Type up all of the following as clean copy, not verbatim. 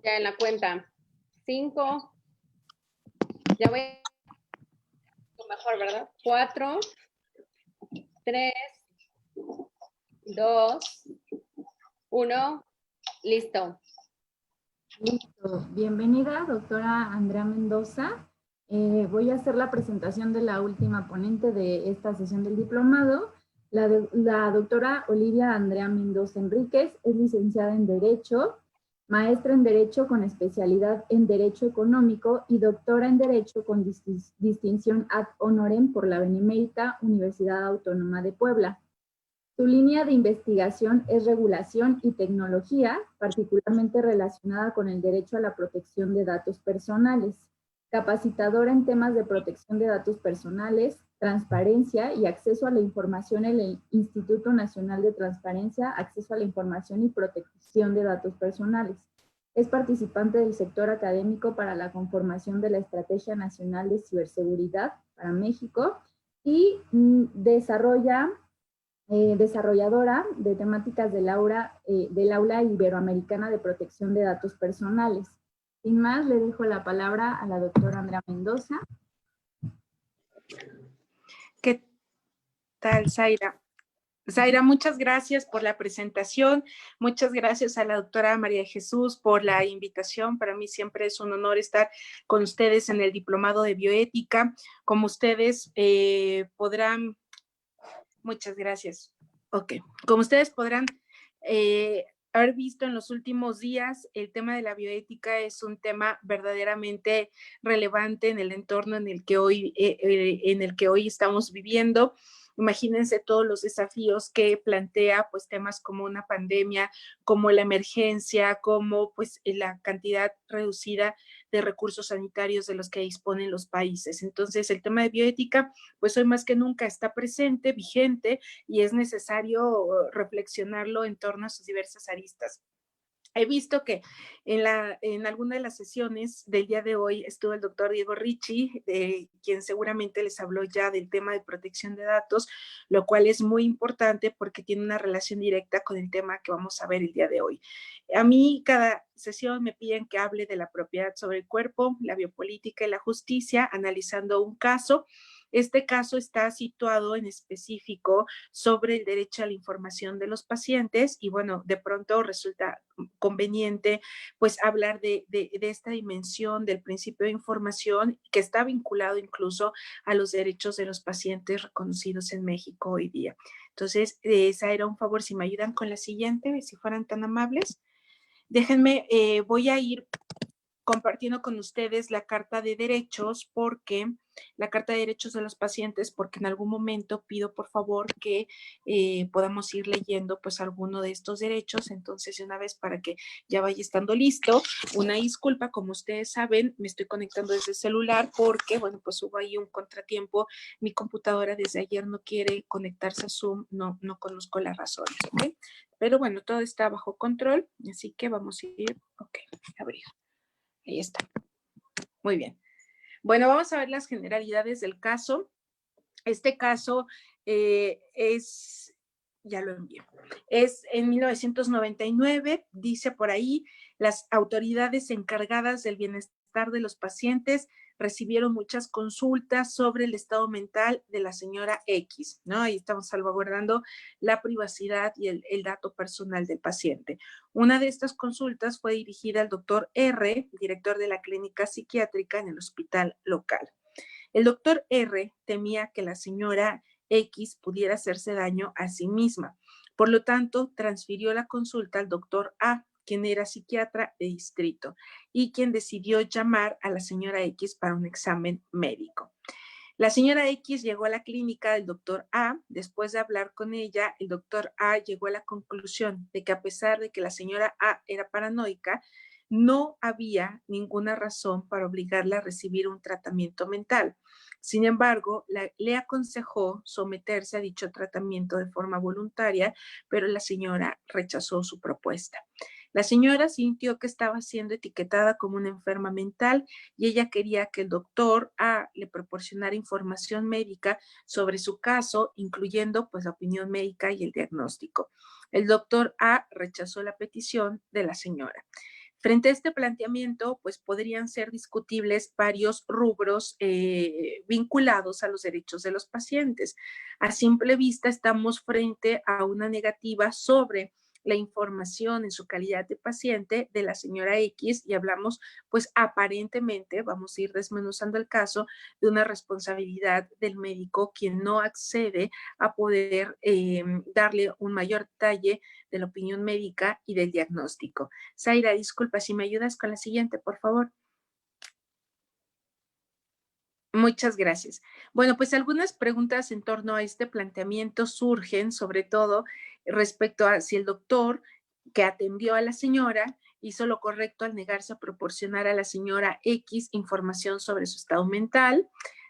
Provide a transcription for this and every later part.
Ya en la cuenta. 5. Ya voy. Mejor, ¿verdad? 4, 3, 2, 1. Listo. Listo. Bienvenida, doctora Andrea Mendoza. Voy a hacer la presentación de la última ponente de esta sesión del diplomado. La doctora Olivia Andrea Mendoza Enríquez es licenciada en Derecho, maestra en Derecho con especialidad en Derecho Económico y doctora en Derecho con distinción ad honorem por la Benemérita Universidad Autónoma de Puebla. Su línea de investigación es regulación y tecnología, particularmente relacionada con el derecho a la protección de datos personales. Capacitadora en temas de protección de datos personales, transparencia y acceso a la información en el Instituto Nacional de Transparencia, Acceso a la Información y Protección de Datos Personales. Es participante del sector académico para la conformación de la Estrategia Nacional de Ciberseguridad para México y desarrolladora de temáticas del Aula Iberoamericana de Protección de Datos Personales. Sin más, le dejo la palabra a la doctora Andrea Mendoza. ¿Qué tal, Zaira? Zaira, muchas gracias por la presentación, muchas gracias a la doctora María Jesús por la invitación. Para mí siempre es un honor estar con ustedes en el Diplomado de Bioética. Como ustedes podrán... Muchas gracias. Ok, como ustedes podrán haber visto en los últimos días, el tema de la bioética es un tema verdaderamente relevante en el entorno en el que hoy estamos viviendo. Imagínense todos los desafíos que plantea, pues, temas como una pandemia, como la emergencia, como, pues, la cantidad reducida de recursos sanitarios de los que disponen los países. Entonces, el tema de bioética, pues, hoy más que nunca está presente, vigente, y es necesario reflexionarlo en torno a sus diversas aristas. He visto que en alguna de las sesiones del día de hoy estuvo el doctor Diego Ricci, quien seguramente les habló ya del tema de protección de datos, lo cual es muy importante porque tiene una relación directa con el tema que vamos a ver el día de hoy. A mí cada sesión me piden que hable de la propiedad sobre el cuerpo, la biopolítica y la justicia, analizando un caso. Este caso está situado en específico sobre el derecho a la información de los pacientes y bueno, de pronto resulta conveniente pues hablar de esta dimensión del principio de información que está vinculado incluso a los derechos de los pacientes reconocidos en México hoy día. Entonces, Zaira, un favor, si me ayudan con la siguiente, si fueran tan amables. Déjenme, voy a ir compartiendo con ustedes la Carta de Derechos la Carta de Derechos de los Pacientes, porque en algún momento pido por favor que podamos ir leyendo pues alguno de estos derechos. Entonces, de una vez para que ya vaya estando listo, una disculpa, como ustedes saben, me estoy conectando desde el celular porque, bueno, pues hubo ahí un contratiempo, mi computadora desde ayer no quiere conectarse a Zoom, no conozco las razones, ¿ok? Pero bueno, todo está bajo control, así que vamos a ir, ok, abrir. Ahí está. Muy bien. Bueno, vamos a ver las generalidades del caso. Este caso ya lo envié, es en 1999, dice por ahí, las autoridades encargadas del bienestar de los pacientes recibieron muchas consultas sobre el estado mental de la señora X, ¿no? Ahí estamos salvaguardando la privacidad y el dato personal del paciente. Una de estas consultas fue dirigida al doctor R, director de la clínica psiquiátrica en el hospital local. El doctor R temía que la señora X pudiera hacerse daño a sí misma. Por lo tanto, transfirió la consulta al doctor A, quien era psiquiatra de distrito y quien decidió llamar a la señora X para un examen médico. La señora X llegó a la clínica del doctor A. Después de hablar con ella, el doctor A llegó a la conclusión de que a pesar de que la señora A era paranoica, no había ninguna razón para obligarla a recibir un tratamiento mental. Sin embargo, le aconsejó someterse a dicho tratamiento de forma voluntaria, pero la señora rechazó su propuesta. La señora sintió que estaba siendo etiquetada como una enferma mental y ella quería que el doctor A le proporcionara información médica sobre su caso, incluyendo pues la opinión médica y el diagnóstico. El doctor A rechazó la petición de la señora. Frente a este planteamiento, pues podrían ser discutibles varios rubros vinculados a los derechos de los pacientes. A simple vista estamos frente a una negativa sobre la información en su calidad de paciente de la señora X y hablamos, pues aparentemente, vamos a ir desmenuzando el caso, de una responsabilidad del médico quien no accede a poder darle un mayor detalle de la opinión médica y del diagnóstico. Zaira, disculpa, si me ayudas con la siguiente, por favor. Muchas gracias. Bueno, pues algunas preguntas en torno a este planteamiento surgen, sobre todo respecto a si el doctor que atendió a la señora hizo lo correcto al negarse a proporcionar a la señora X información sobre su estado mental.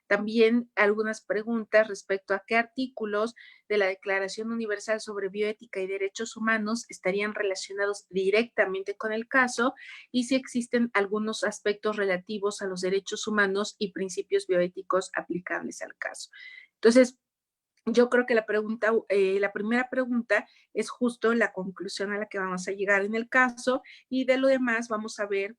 También algunas preguntas respecto a qué artículos de la Declaración Universal sobre Bioética y Derechos Humanos estarían relacionados directamente con el caso y si existen algunos aspectos relativos a los derechos humanos y principios bioéticos aplicables al caso. Entonces, yo creo que la primera pregunta es justo la conclusión a la que vamos a llegar en el caso y de lo demás vamos a ver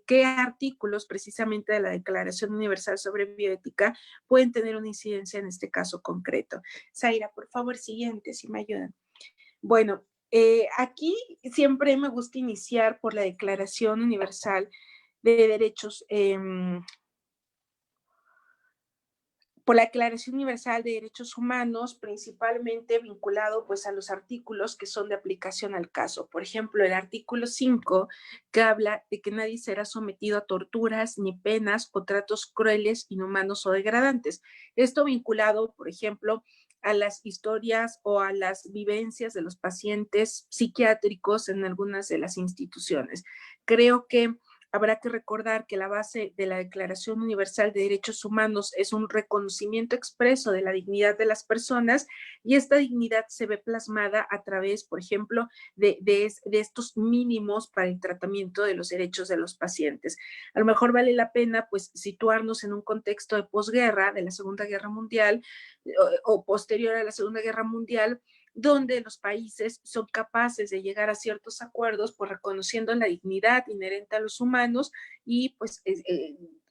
qué artículos precisamente de la Declaración Universal sobre Bioética pueden tener una incidencia en este caso concreto. Zaira, por favor, siguiente, si me ayudan. Bueno, aquí siempre me gusta iniciar por la Declaración Universal de Derechos por la Declaración Universal de Derechos Humanos, principalmente vinculado pues a los artículos que son de aplicación al caso. Por ejemplo, el artículo 5, que habla de que nadie será sometido a torturas, ni penas o tratos crueles, inhumanos o degradantes. Esto vinculado, por ejemplo, a las historias o a las vivencias de los pacientes psiquiátricos en algunas de las instituciones. Creo que habrá que recordar que la base de la Declaración Universal de Derechos Humanos es un reconocimiento expreso de la dignidad de las personas y esta dignidad se ve plasmada a través, por ejemplo, de estos mínimos para el tratamiento de los derechos de los pacientes. A lo mejor vale la pena pues situarnos en un contexto de posguerra, de la Segunda Guerra Mundial o posterior a la Segunda Guerra Mundial, donde los países son capaces de llegar a ciertos acuerdos, pues reconociendo la dignidad inherente a los humanos y pues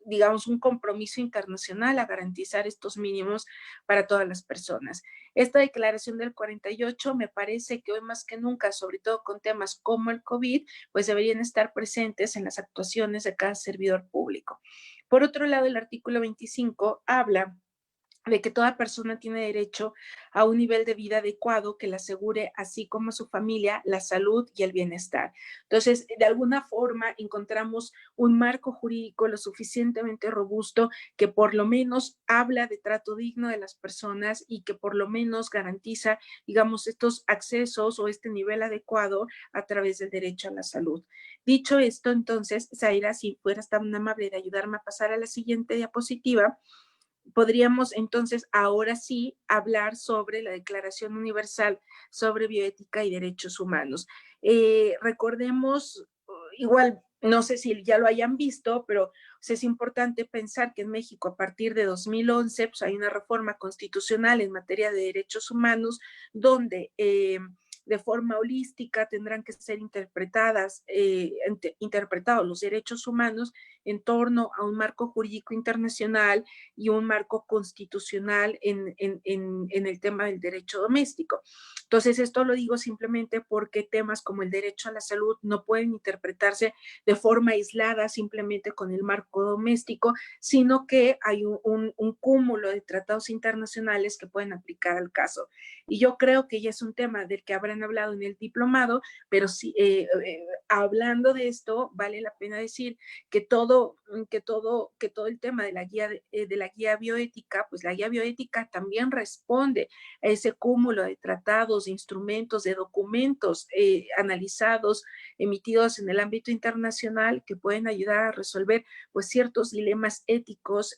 digamos un compromiso internacional a garantizar estos mínimos para todas las personas. Esta declaración del 48 me parece que hoy más que nunca, sobre todo con temas como el COVID, pues deberían estar presentes en las actuaciones de cada servidor público. Por otro lado, el artículo 25 habla de que toda persona tiene derecho a un nivel de vida adecuado que le asegure, así como a su familia, la salud y el bienestar. Entonces, de alguna forma encontramos un marco jurídico lo suficientemente robusto que por lo menos habla de trato digno de las personas y que por lo menos garantiza, digamos, estos accesos o este nivel adecuado a través del derecho a la salud. Dicho esto, entonces, Zaira, si fueras tan amable de ayudarme a pasar a la siguiente diapositiva, podríamos entonces ahora sí hablar sobre la Declaración Universal sobre Bioética y Derechos Humanos. Recordemos, igual, no sé si ya lo hayan visto, pero pues, es importante pensar que en México a partir de 2011 pues, hay una reforma constitucional en materia de derechos humanos donde de forma holística tendrán que ser interpretados los derechos humanos en torno a un marco jurídico internacional y un marco constitucional en el tema del derecho doméstico. Entonces, esto lo digo simplemente porque temas como el derecho a la salud no pueden interpretarse de forma aislada simplemente con el marco doméstico, sino que hay un cúmulo de tratados internacionales que pueden aplicar al caso. Y yo creo que ya es un tema del que habrán hablado en el diplomado, pero sí, hablando de esto, vale la pena decir que todo el tema de la guía bioética, pues la guía bioética también responde a ese cúmulo de tratados, de instrumentos, de documentos analizados, emitidos en el ámbito internacional que pueden ayudar a resolver pues ciertos dilemas éticos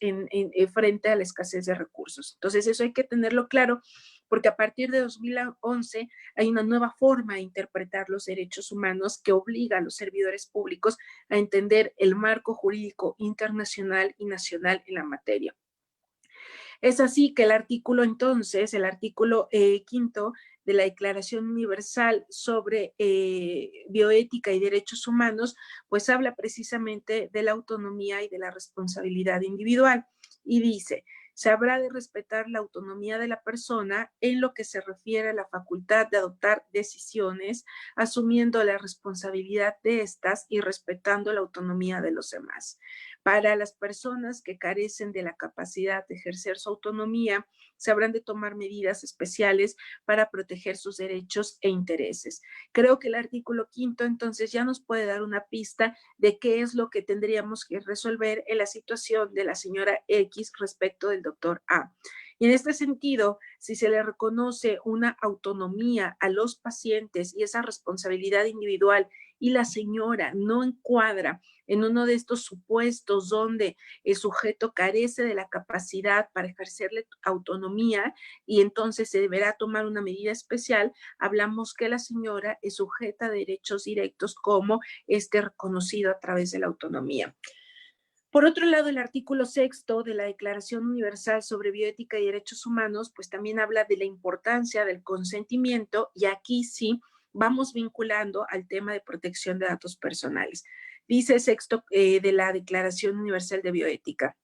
frente a la escasez de recursos. Entonces eso hay que tenerlo claro porque a partir de 2011 hay una nueva forma de interpretar los derechos humanos que obliga a los servidores públicos a entender el marco jurídico internacional y nacional en la materia. Es así que el artículo 5 de la Declaración Universal sobre Bioética y Derechos Humanos, pues habla precisamente de la autonomía y de la responsabilidad individual. Y dice: se habrá de respetar la autonomía de la persona en lo que se refiere a la facultad de adoptar decisiones, asumiendo la responsabilidad de estas y respetando la autonomía de los demás. Para las personas que carecen de la capacidad de ejercer su autonomía, se habrán de tomar medidas especiales para proteger sus derechos e intereses. Creo que el artículo 5 entonces ya nos puede dar una pista de qué es lo que tendríamos que resolver en la situación de la señora X respecto del doctor A. Y en este sentido, si se le reconoce una autonomía a los pacientes y esa responsabilidad individual y la señora no encuadra en uno de estos supuestos donde el sujeto carece de la capacidad para ejercerle autonomía y entonces se deberá tomar una medida especial, hablamos que la señora es sujeta a derechos directos como este reconocido a través de la autonomía. Por otro lado, el artículo 6 de la Declaración Universal sobre Bioética y Derechos Humanos, pues también habla de la importancia del consentimiento y aquí sí vamos vinculando al tema de protección de datos personales. Dice sexto de la Declaración Universal de Bioética: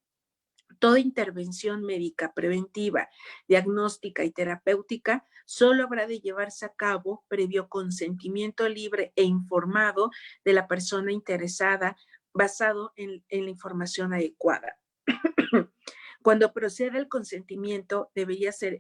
toda intervención médica preventiva, diagnóstica y terapéutica solo habrá de llevarse a cabo previo consentimiento libre e informado de la persona interesada, basado en la información adecuada. Cuando proceda el consentimiento, debería ser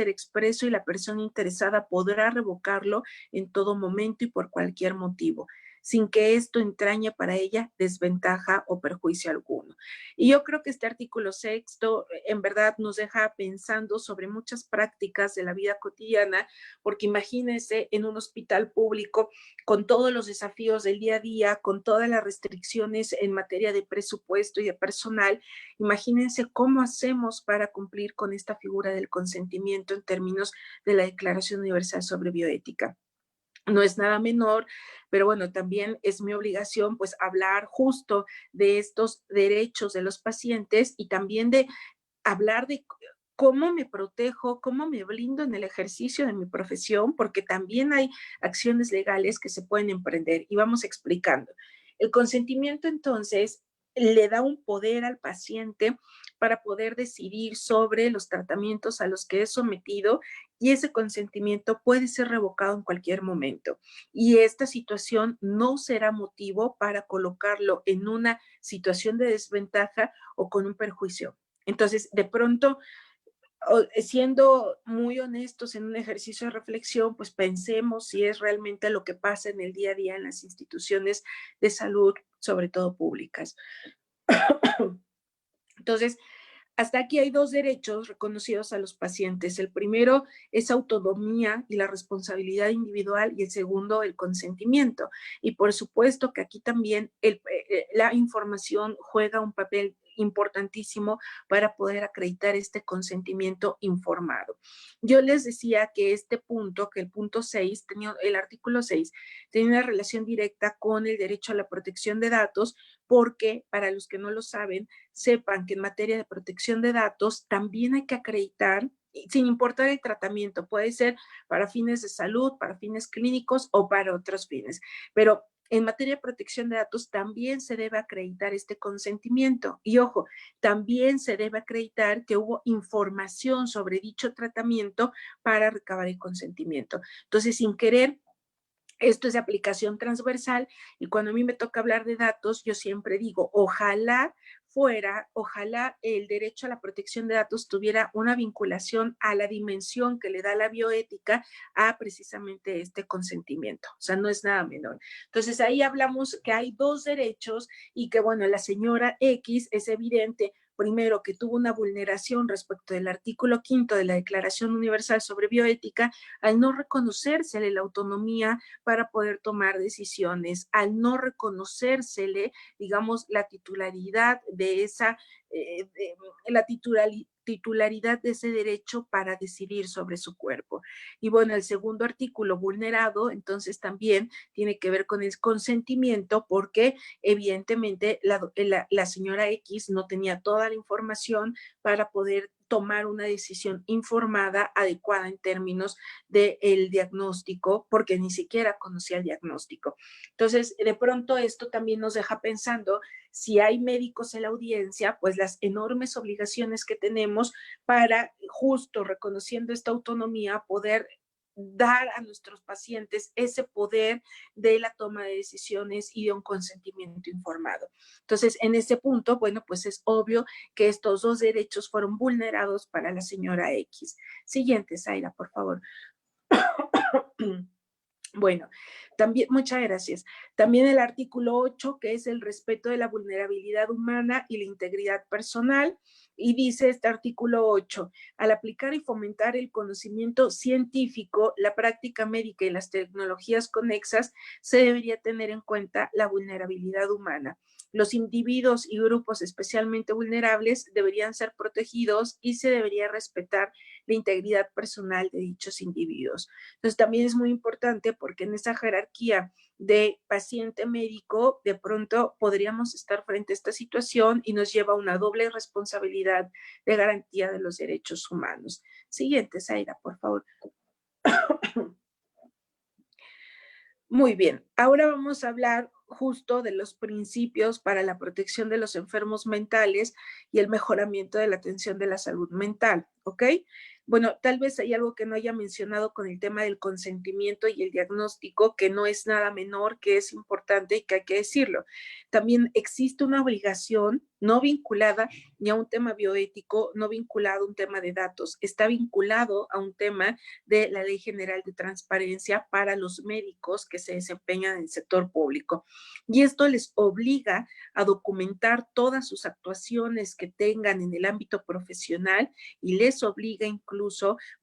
expreso y la persona interesada podrá revocarlo en todo momento y por cualquier motivo, sin que esto entrañe para ella desventaja o perjuicio alguno. Y yo creo que este artículo 6 en verdad nos deja pensando sobre muchas prácticas de la vida cotidiana, porque imagínense en un hospital público con todos los desafíos del día a día, con todas las restricciones en materia de presupuesto y de personal, imagínense cómo hacemos para cumplir con esta figura del consentimiento en términos de la Declaración Universal sobre Bioética. No es nada menor, pero bueno, también es mi obligación pues hablar justo de estos derechos de los pacientes y también de hablar de cómo me protejo, cómo me blindo en el ejercicio de mi profesión, porque también hay acciones legales que se pueden emprender y vamos explicando. El consentimiento entonces le da un poder al paciente para poder decidir sobre los tratamientos a los que es sometido y ese consentimiento puede ser revocado en cualquier momento. Y esta situación no será motivo para colocarlo en una situación de desventaja o con un perjuicio. Entonces, de pronto, siendo muy honestos en un ejercicio de reflexión, pues pensemos si es realmente lo que pasa en el día a día en las instituciones de salud, sobre todo públicas. Entonces, hasta aquí hay dos derechos reconocidos a los pacientes. El primero es autonomía y la responsabilidad individual y el segundo el consentimiento. Y por supuesto que aquí también la información juega un papel importantísimo para poder acreditar este consentimiento informado. Yo les decía que este punto, que el punto 6, el artículo 6, tenía una relación directa con el derecho a la protección de datos, porque para los que no lo saben, sepan que en materia de protección de datos también hay que acreditar, sin importar el tratamiento, puede ser para fines de salud, para fines clínicos o para otros fines, pero en materia de protección de datos también se debe acreditar este consentimiento. Y ojo, también se debe acreditar que hubo información sobre dicho tratamiento para recabar el consentimiento. Entonces, sin querer, esto es de aplicación transversal y cuando a mí me toca hablar de datos, yo siempre digo, ojalá el derecho a la protección de datos tuviera una vinculación a la dimensión que le da la bioética a precisamente este consentimiento. O sea, no es nada menor. Entonces, ahí hablamos que hay dos derechos y que, bueno, la señora X es evidente, primero, que tuvo una vulneración respecto del artículo 5 de la Declaración Universal sobre Bioética al no reconocérsele la autonomía para poder tomar decisiones, al no reconocérsele, digamos, la titularidad de esa, la titularidad de ese derecho para decidir sobre su cuerpo. Y bueno, el segundo artículo vulnerado, entonces también tiene que ver con el consentimiento, porque evidentemente la señora X no tenía toda la información para poder tomar una decisión informada, adecuada en términos del diagnóstico, porque ni siquiera conocía el diagnóstico. Entonces, de pronto esto también nos deja pensando si hay médicos en la audiencia, pues las enormes obligaciones que tenemos para, justo reconociendo esta autonomía, poder dar a nuestros pacientes ese poder de la toma de decisiones y de un consentimiento informado. Entonces, en ese punto, bueno, pues es obvio que estos dos derechos fueron vulnerados para la señora X. Siguiente, Zaira, por favor. Bueno, también, muchas gracias. También el artículo 8, que es el respeto de la vulnerabilidad humana y la integridad personal, y dice este artículo 8, al aplicar y fomentar el conocimiento científico, la práctica médica y las tecnologías conexas, se debería tener en cuenta la vulnerabilidad humana. Los individuos y grupos especialmente vulnerables deberían ser protegidos y se debería respetar la integridad personal de dichos individuos. Entonces, también es muy importante porque en esa jerarquía de paciente médico, de pronto podríamos estar frente a esta situación y nos lleva a una doble responsabilidad de garantía de los derechos humanos. Siguiente, Zaira, por favor. Muy bien, ahora vamos a hablar justo de los principios para la protección de los enfermos mentales y el mejoramiento de la atención de la salud mental, ¿ok? Bueno, tal vez hay algo que no haya mencionado con el tema del consentimiento y el diagnóstico, que no es nada menor, que es importante y que hay que decirlo. También existe una obligación no vinculada ni a un tema bioético, no vinculado a un tema de datos, está vinculado a un tema de la Ley General de Transparencia para los médicos que se desempeñan en el sector público. Y esto les obliga a documentar todas sus actuaciones que tengan en el ámbito profesional y les obliga incluso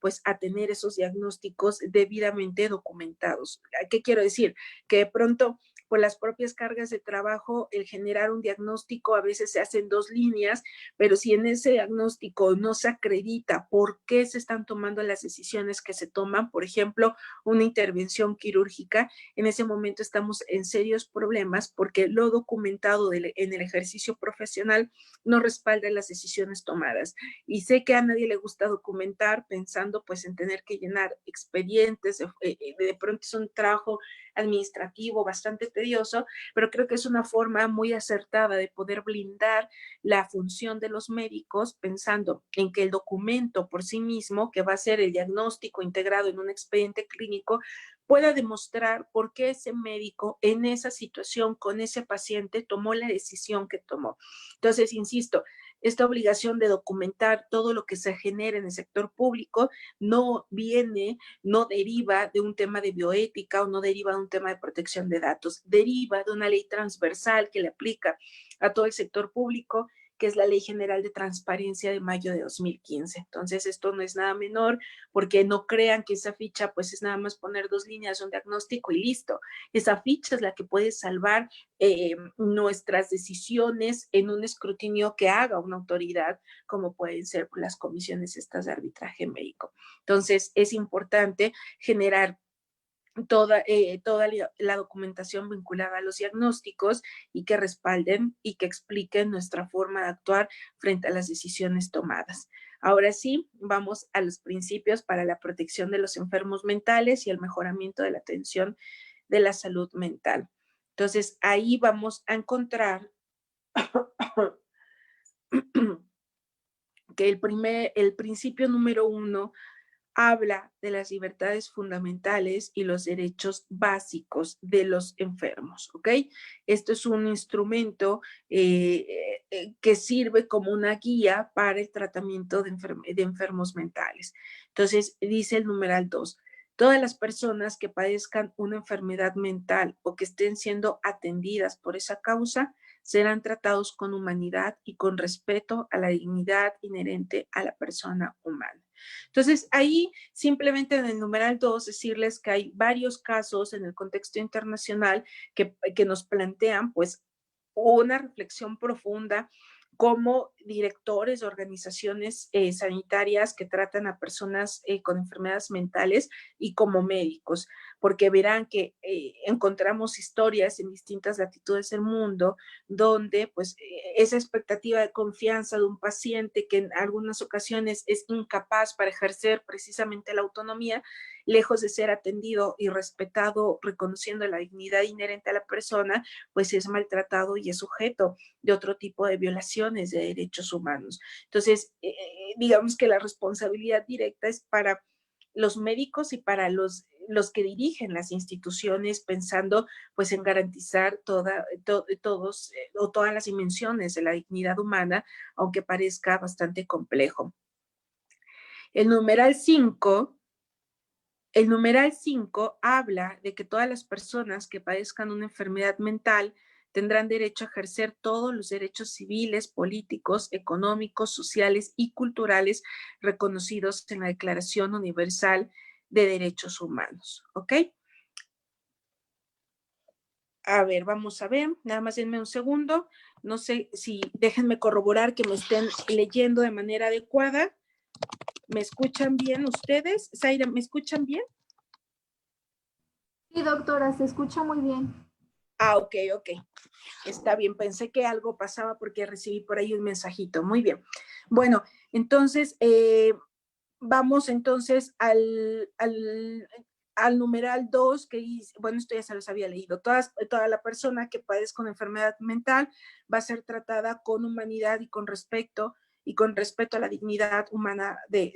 pues a tener esos diagnósticos debidamente documentados. ¿Qué quiero decir? Que de pronto por las propias cargas de trabajo, el generar un diagnóstico a veces se hace en 2 líneas, pero si en ese diagnóstico no se acredita por qué se están tomando las decisiones que se toman, por ejemplo, una intervención quirúrgica, en ese momento estamos en serios problemas porque lo documentado en el ejercicio profesional no respalda las decisiones tomadas. Y sé que a nadie le gusta documentar pensando pues en tener que llenar expedientes, de pronto es un trabajo administrativo bastante tedioso, pero creo que es una forma muy acertada de poder blindar la función de los médicos pensando en que el documento por sí mismo, que va a ser el diagnóstico integrado en un expediente clínico, pueda demostrar por qué ese médico en esa situación con ese paciente tomó la decisión que tomó. Entonces, insisto, esta obligación de documentar todo lo que se genera en el sector público no viene, no deriva de un tema de bioética o no deriva de un tema de protección de datos, deriva de una ley transversal que le aplica a todo el sector público, que es la Ley General de Transparencia de mayo de 2015. Entonces, esto no es nada menor, porque no crean que esa ficha, pues es nada más poner 2 líneas, un diagnóstico y listo. Esa ficha es la que puede salvar nuestras decisiones en un escrutinio que haga una autoridad, como pueden ser las comisiones estas de arbitraje médico. Entonces, es importante generar toda la documentación vinculada a los diagnósticos y que respalden y que expliquen nuestra forma de actuar frente a las decisiones tomadas. Ahora sí, vamos a los principios para la protección de los enfermos mentales y el mejoramiento de la atención de la salud mental. Entonces, ahí vamos a encontrar que el principio número 1 habla de las libertades fundamentales y los derechos básicos de los enfermos, ¿ok? Esto es un instrumento que sirve como una guía para el tratamiento de enfermos mentales. Entonces, dice el numeral 2, todas las personas que padezcan una enfermedad mental o que estén siendo atendidas por esa causa serán tratados con humanidad y con respeto a la dignidad inherente a la persona humana. Entonces, ahí simplemente en el numeral 2 decirles que hay varios casos en el contexto internacional que nos plantean pues una reflexión profunda como directores de organizaciones sanitarias que tratan a personas con enfermedades mentales y como médicos, porque verán que encontramos historias en distintas latitudes del mundo donde pues esa expectativa de confianza de un paciente que en algunas ocasiones es incapaz para ejercer precisamente la autonomía, lejos de ser atendido y respetado, reconociendo la dignidad inherente a la persona, pues es maltratado y es sujeto de otro tipo de violaciones de derechos humanos. Entonces, digamos que la responsabilidad directa es para los médicos y para los que dirigen las instituciones, pensando pues en garantizar todas las dimensiones de la dignidad humana, aunque parezca bastante complejo. El numeral 5 habla de que todas las personas que padezcan una enfermedad mental tendrán derecho a ejercer todos los derechos civiles, políticos, económicos, sociales y culturales reconocidos en la Declaración Universal de Derechos Humanos. ¿Ok? A ver, vamos a ver, nada más denme un segundo. No sé si déjenme corroborar que me estén leyendo de manera adecuada. ¿Me escuchan bien ustedes? Zaira, ¿me escuchan bien? Sí, doctora, se escucha muy bien. Ah, ok. Está bien, pensé que algo pasaba porque recibí por ahí un mensajito. Muy bien. Bueno, entonces, vamos entonces al numeral 2, que dice, bueno, esto ya se los había leído, toda la persona que padezca una enfermedad mental va a ser tratada con humanidad y con respeto a la dignidad humana de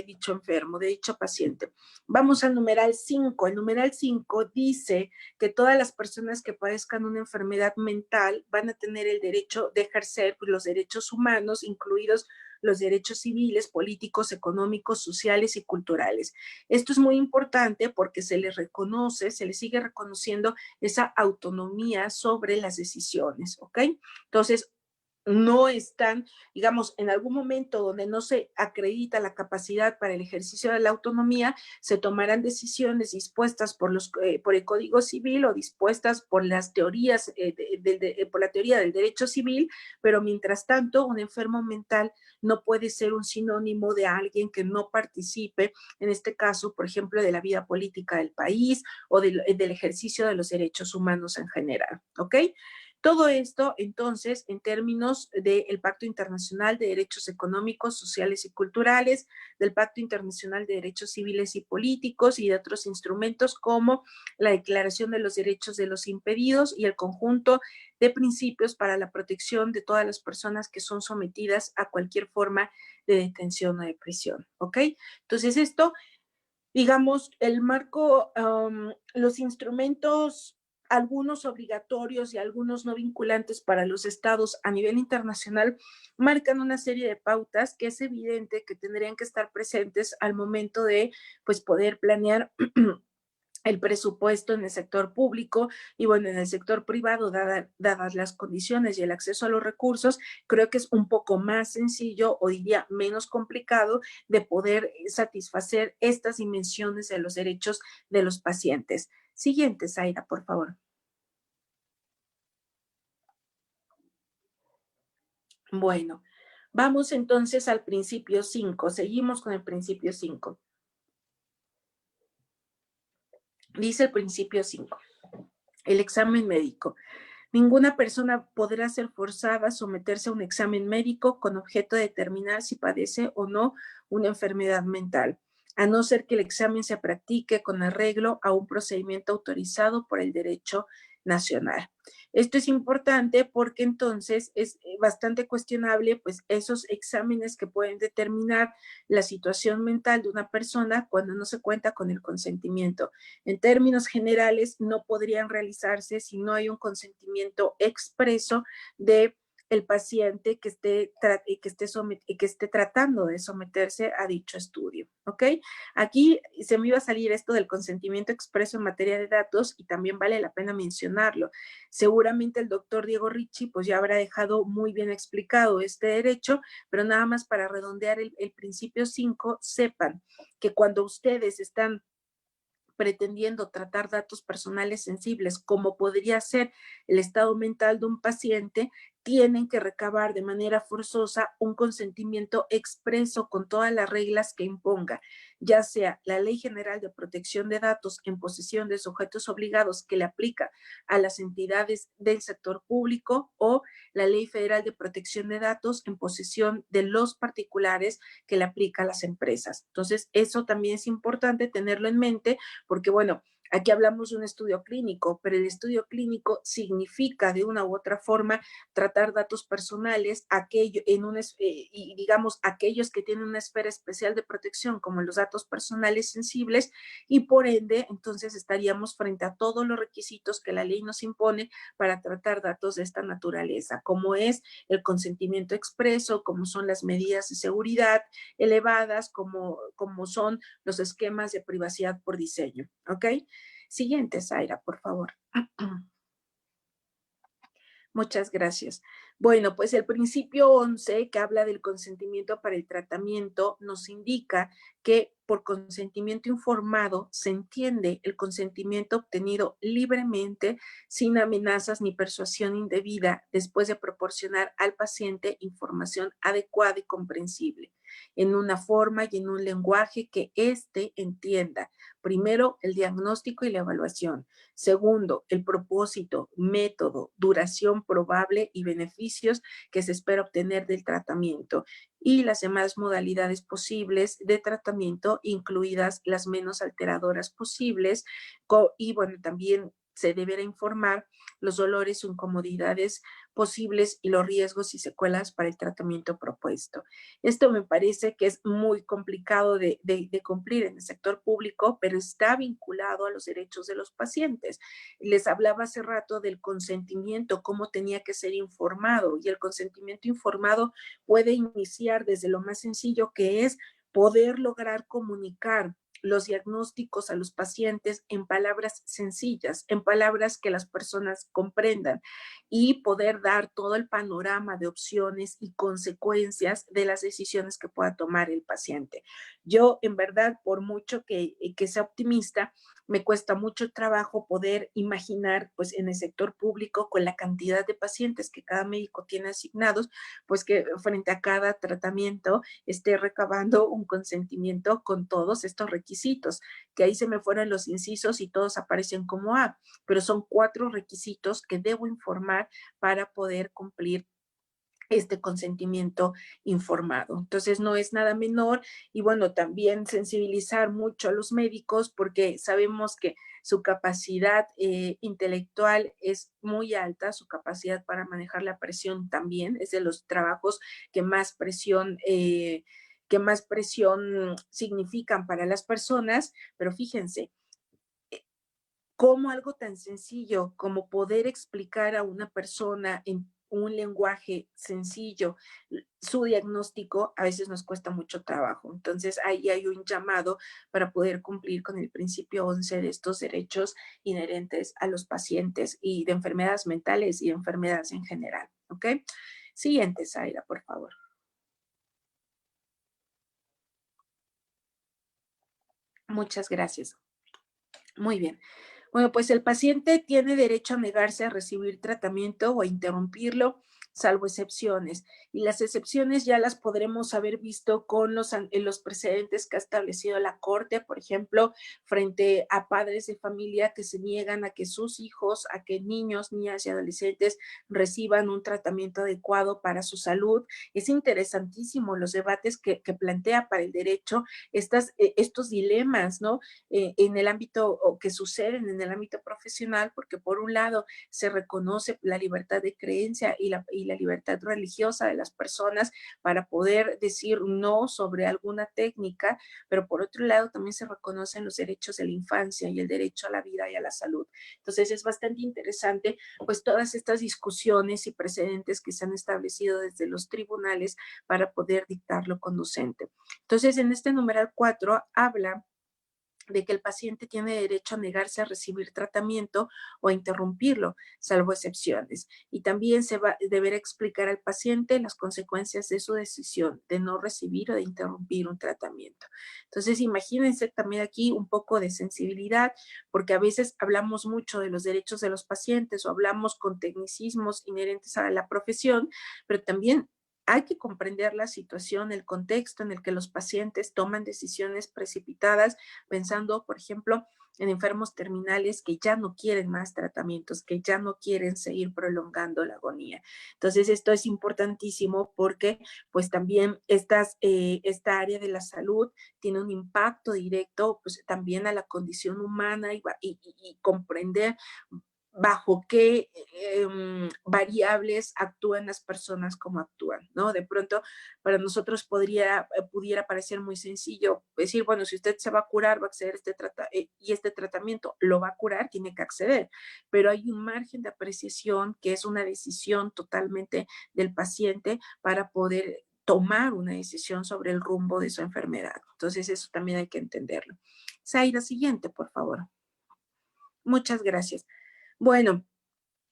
dicho enfermo, de dicho paciente. Vamos al numeral 5. El numeral 5 dice que todas las personas que padezcan una enfermedad mental van a tener el derecho de ejercer los derechos humanos, incluidos los derechos civiles, políticos, económicos, sociales y culturales. Esto es muy importante porque se les reconoce, se les sigue reconociendo esa autonomía sobre las decisiones, ¿ok? Entonces, no están, digamos, en algún momento donde no se acredita la capacidad para el ejercicio de la autonomía, se tomarán decisiones dispuestas por el Código Civil o dispuestas por las teorías, por la teoría del derecho civil, pero mientras tanto, un enfermo mental no puede ser un sinónimo de alguien que no participe, en este caso, por ejemplo, de la vida política del país o del ejercicio de los derechos humanos en general, ¿ok? Todo esto, entonces, en términos del Pacto Internacional de Derechos Económicos, Sociales y Culturales, del Pacto Internacional de Derechos Civiles y Políticos y de otros instrumentos como la Declaración de los Derechos de los Impedidos y el conjunto de principios para la protección de todas las personas que son sometidas a cualquier forma de detención o de prisión. ¿Ok? Entonces, esto, digamos, el marco, los instrumentos, algunos obligatorios y algunos no vinculantes para los estados a nivel internacional, marcan una serie de pautas que es evidente que tendrían que estar presentes al momento de, pues, poder planear el presupuesto en el sector público y bueno, en el sector privado, dadas las condiciones y el acceso a los recursos, creo que es un poco más sencillo o diría menos complicado de poder satisfacer estas dimensiones de los derechos de los pacientes. Siguiente, Zaira, por favor. Bueno, vamos entonces al principio 5. Seguimos con el principio 5. Dice el principio 5. El examen médico. Ninguna persona podrá ser forzada a someterse a un examen médico con objeto de determinar si padece o no una enfermedad mental, a no ser que el examen se practique con arreglo a un procedimiento autorizado por el derecho nacional. Esto es importante porque entonces es bastante cuestionable, pues, esos exámenes que pueden determinar la situación mental de una persona cuando no se cuenta con el consentimiento. En términos generales, no podrían realizarse si no hay un consentimiento expreso de el paciente que esté tratando de someterse a dicho estudio, ¿ok? Aquí se me iba a salir esto del consentimiento expreso en materia de datos y también vale la pena mencionarlo. Seguramente el doctor Diego Ricci pues ya habrá dejado muy bien explicado este derecho, pero nada más para redondear el principio 5, sepan que cuando ustedes están pretendiendo tratar datos personales sensibles, como podría ser el estado mental de un paciente, tienen que recabar de manera forzosa un consentimiento expreso con todas las reglas que imponga, ya sea la Ley General de Protección de Datos en posesión de sujetos obligados que le aplica a las entidades del sector público o la Ley Federal de Protección de Datos en posesión de los particulares que le aplica a las empresas. Entonces, eso también es importante tenerlo en mente porque, bueno, aquí hablamos de un estudio clínico, pero el estudio clínico significa de una u otra forma tratar datos personales, y digamos aquellos que tienen una esfera especial de protección, como los datos personales sensibles, y por ende, entonces estaríamos frente a todos los requisitos que la ley nos impone para tratar datos de esta naturaleza, como es el consentimiento expreso, como son las medidas de seguridad elevadas, como son los esquemas de privacidad por diseño, ¿ok? Siguiente, Zaira, por favor. Muchas gracias. Bueno, pues el principio 11, que habla del consentimiento para el tratamiento, nos indica que por consentimiento informado se entiende el consentimiento obtenido libremente, sin amenazas ni persuasión indebida, después de proporcionar al paciente información adecuada y comprensible, en una forma y en un lenguaje que éste entienda. Primero, el diagnóstico y la evaluación. Segundo, el propósito, método, duración probable y beneficios que se espera obtener del tratamiento y las demás modalidades posibles de tratamiento, incluidas las menos alteradoras posibles. Y bueno, también se deberá informar los dolores o incomodidades posibles y los riesgos y secuelas para el tratamiento propuesto. Esto me parece que es muy complicado de cumplir en el sector público, pero está vinculado a los derechos de los pacientes. Les hablaba hace rato del consentimiento, cómo tenía que ser informado, y el consentimiento informado puede iniciar desde lo más sencillo, que es poder lograr comunicar los diagnósticos a los pacientes en palabras sencillas, en palabras que las personas comprendan, y poder dar todo el panorama de opciones y consecuencias de las decisiones que pueda tomar el paciente. Yo, en verdad, por mucho que sea optimista, me cuesta mucho trabajo poder imaginar, pues en el sector público, con la cantidad de pacientes que cada médico tiene asignados, pues que frente a cada tratamiento esté recabando un consentimiento con todos estos requisitos, que ahí se me fueron los incisos y todos aparecen como A, pero son 4 requisitos que debo informar para poder cumplir este consentimiento informado. Entonces, no es nada menor, y bueno, también sensibilizar mucho a los médicos, porque sabemos que su capacidad intelectual es muy alta, su capacidad para manejar la presión también es de los trabajos que más presión significan para las personas, pero fíjense, cómo algo tan sencillo como poder explicar a una persona en un lenguaje sencillo su diagnóstico a veces nos cuesta mucho trabajo. Entonces, ahí hay un llamado para poder cumplir con el principio 11 de estos derechos inherentes a los pacientes y de enfermedades mentales y de enfermedades en general. ¿Ok? Siguiente, Zaira, por favor. Muchas gracias. Muy bien. Bueno, pues el paciente tiene derecho a negarse a recibir tratamiento o a interrumpirlo, salvo excepciones. Y las excepciones ya las podremos haber visto con los precedentes que ha establecido la Corte, por ejemplo, frente a padres de familia que se niegan a que sus hijos, a que niños, niñas y adolescentes reciban un tratamiento adecuado para su salud. Es interesantísimo los debates que plantea para el derecho estos dilemas, ¿no? En el ámbito o que suceden en el ámbito profesional, porque por un lado se reconoce la libertad de creencia y la libertad religiosa de las personas para poder decir no sobre alguna técnica, pero por otro lado también se reconocen los derechos de la infancia y el derecho a la vida y a la salud. Entonces es bastante interesante pues todas estas discusiones y precedentes que se han establecido desde los tribunales para poder dictar lo conducente. Entonces en este numeral 4 habla de que el paciente tiene derecho a negarse a recibir tratamiento o a interrumpirlo, salvo excepciones. Y también deberá explicar al paciente las consecuencias de su decisión de no recibir o de interrumpir un tratamiento. Entonces, imagínense también aquí un poco de sensibilidad, porque a veces hablamos mucho de los derechos de los pacientes o hablamos con tecnicismos inherentes a la profesión, pero también hay que comprender la situación, el contexto en el que los pacientes toman decisiones precipitadas, pensando, por ejemplo, en enfermos terminales que ya no quieren más tratamientos, que ya no quieren seguir prolongando la agonía. Entonces, esto es importantísimo porque, pues, también esta área de la salud tiene un impacto directo, pues, también a la condición humana y comprender bajo qué variables actúan las personas como actúan, ¿no? De pronto, para nosotros pudiera parecer muy sencillo decir, bueno, si usted se va a curar, va a acceder a y este tratamiento lo va a curar, tiene que acceder, pero hay un margen de apreciación que es una decisión totalmente del paciente para poder tomar una decisión sobre el rumbo de su enfermedad. Entonces, eso también hay que entenderlo. Zaira, siguiente, por favor. Muchas gracias. Bueno,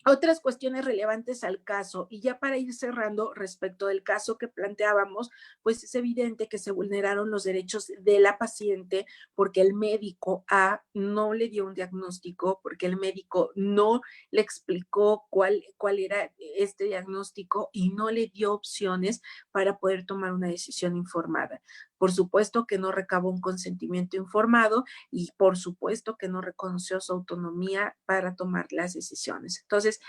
otras cuestiones relevantes al caso, y ya para ir cerrando respecto del caso que planteábamos, pues es evidente que se vulneraron los derechos de la paciente porque el médico A no le dio un diagnóstico, porque el médico no le explicó cuál era este diagnóstico y no le dio opciones para poder tomar una decisión informada. Por supuesto que no recabó un consentimiento informado y por supuesto que no reconoció su autonomía para tomar las decisiones. Entonces,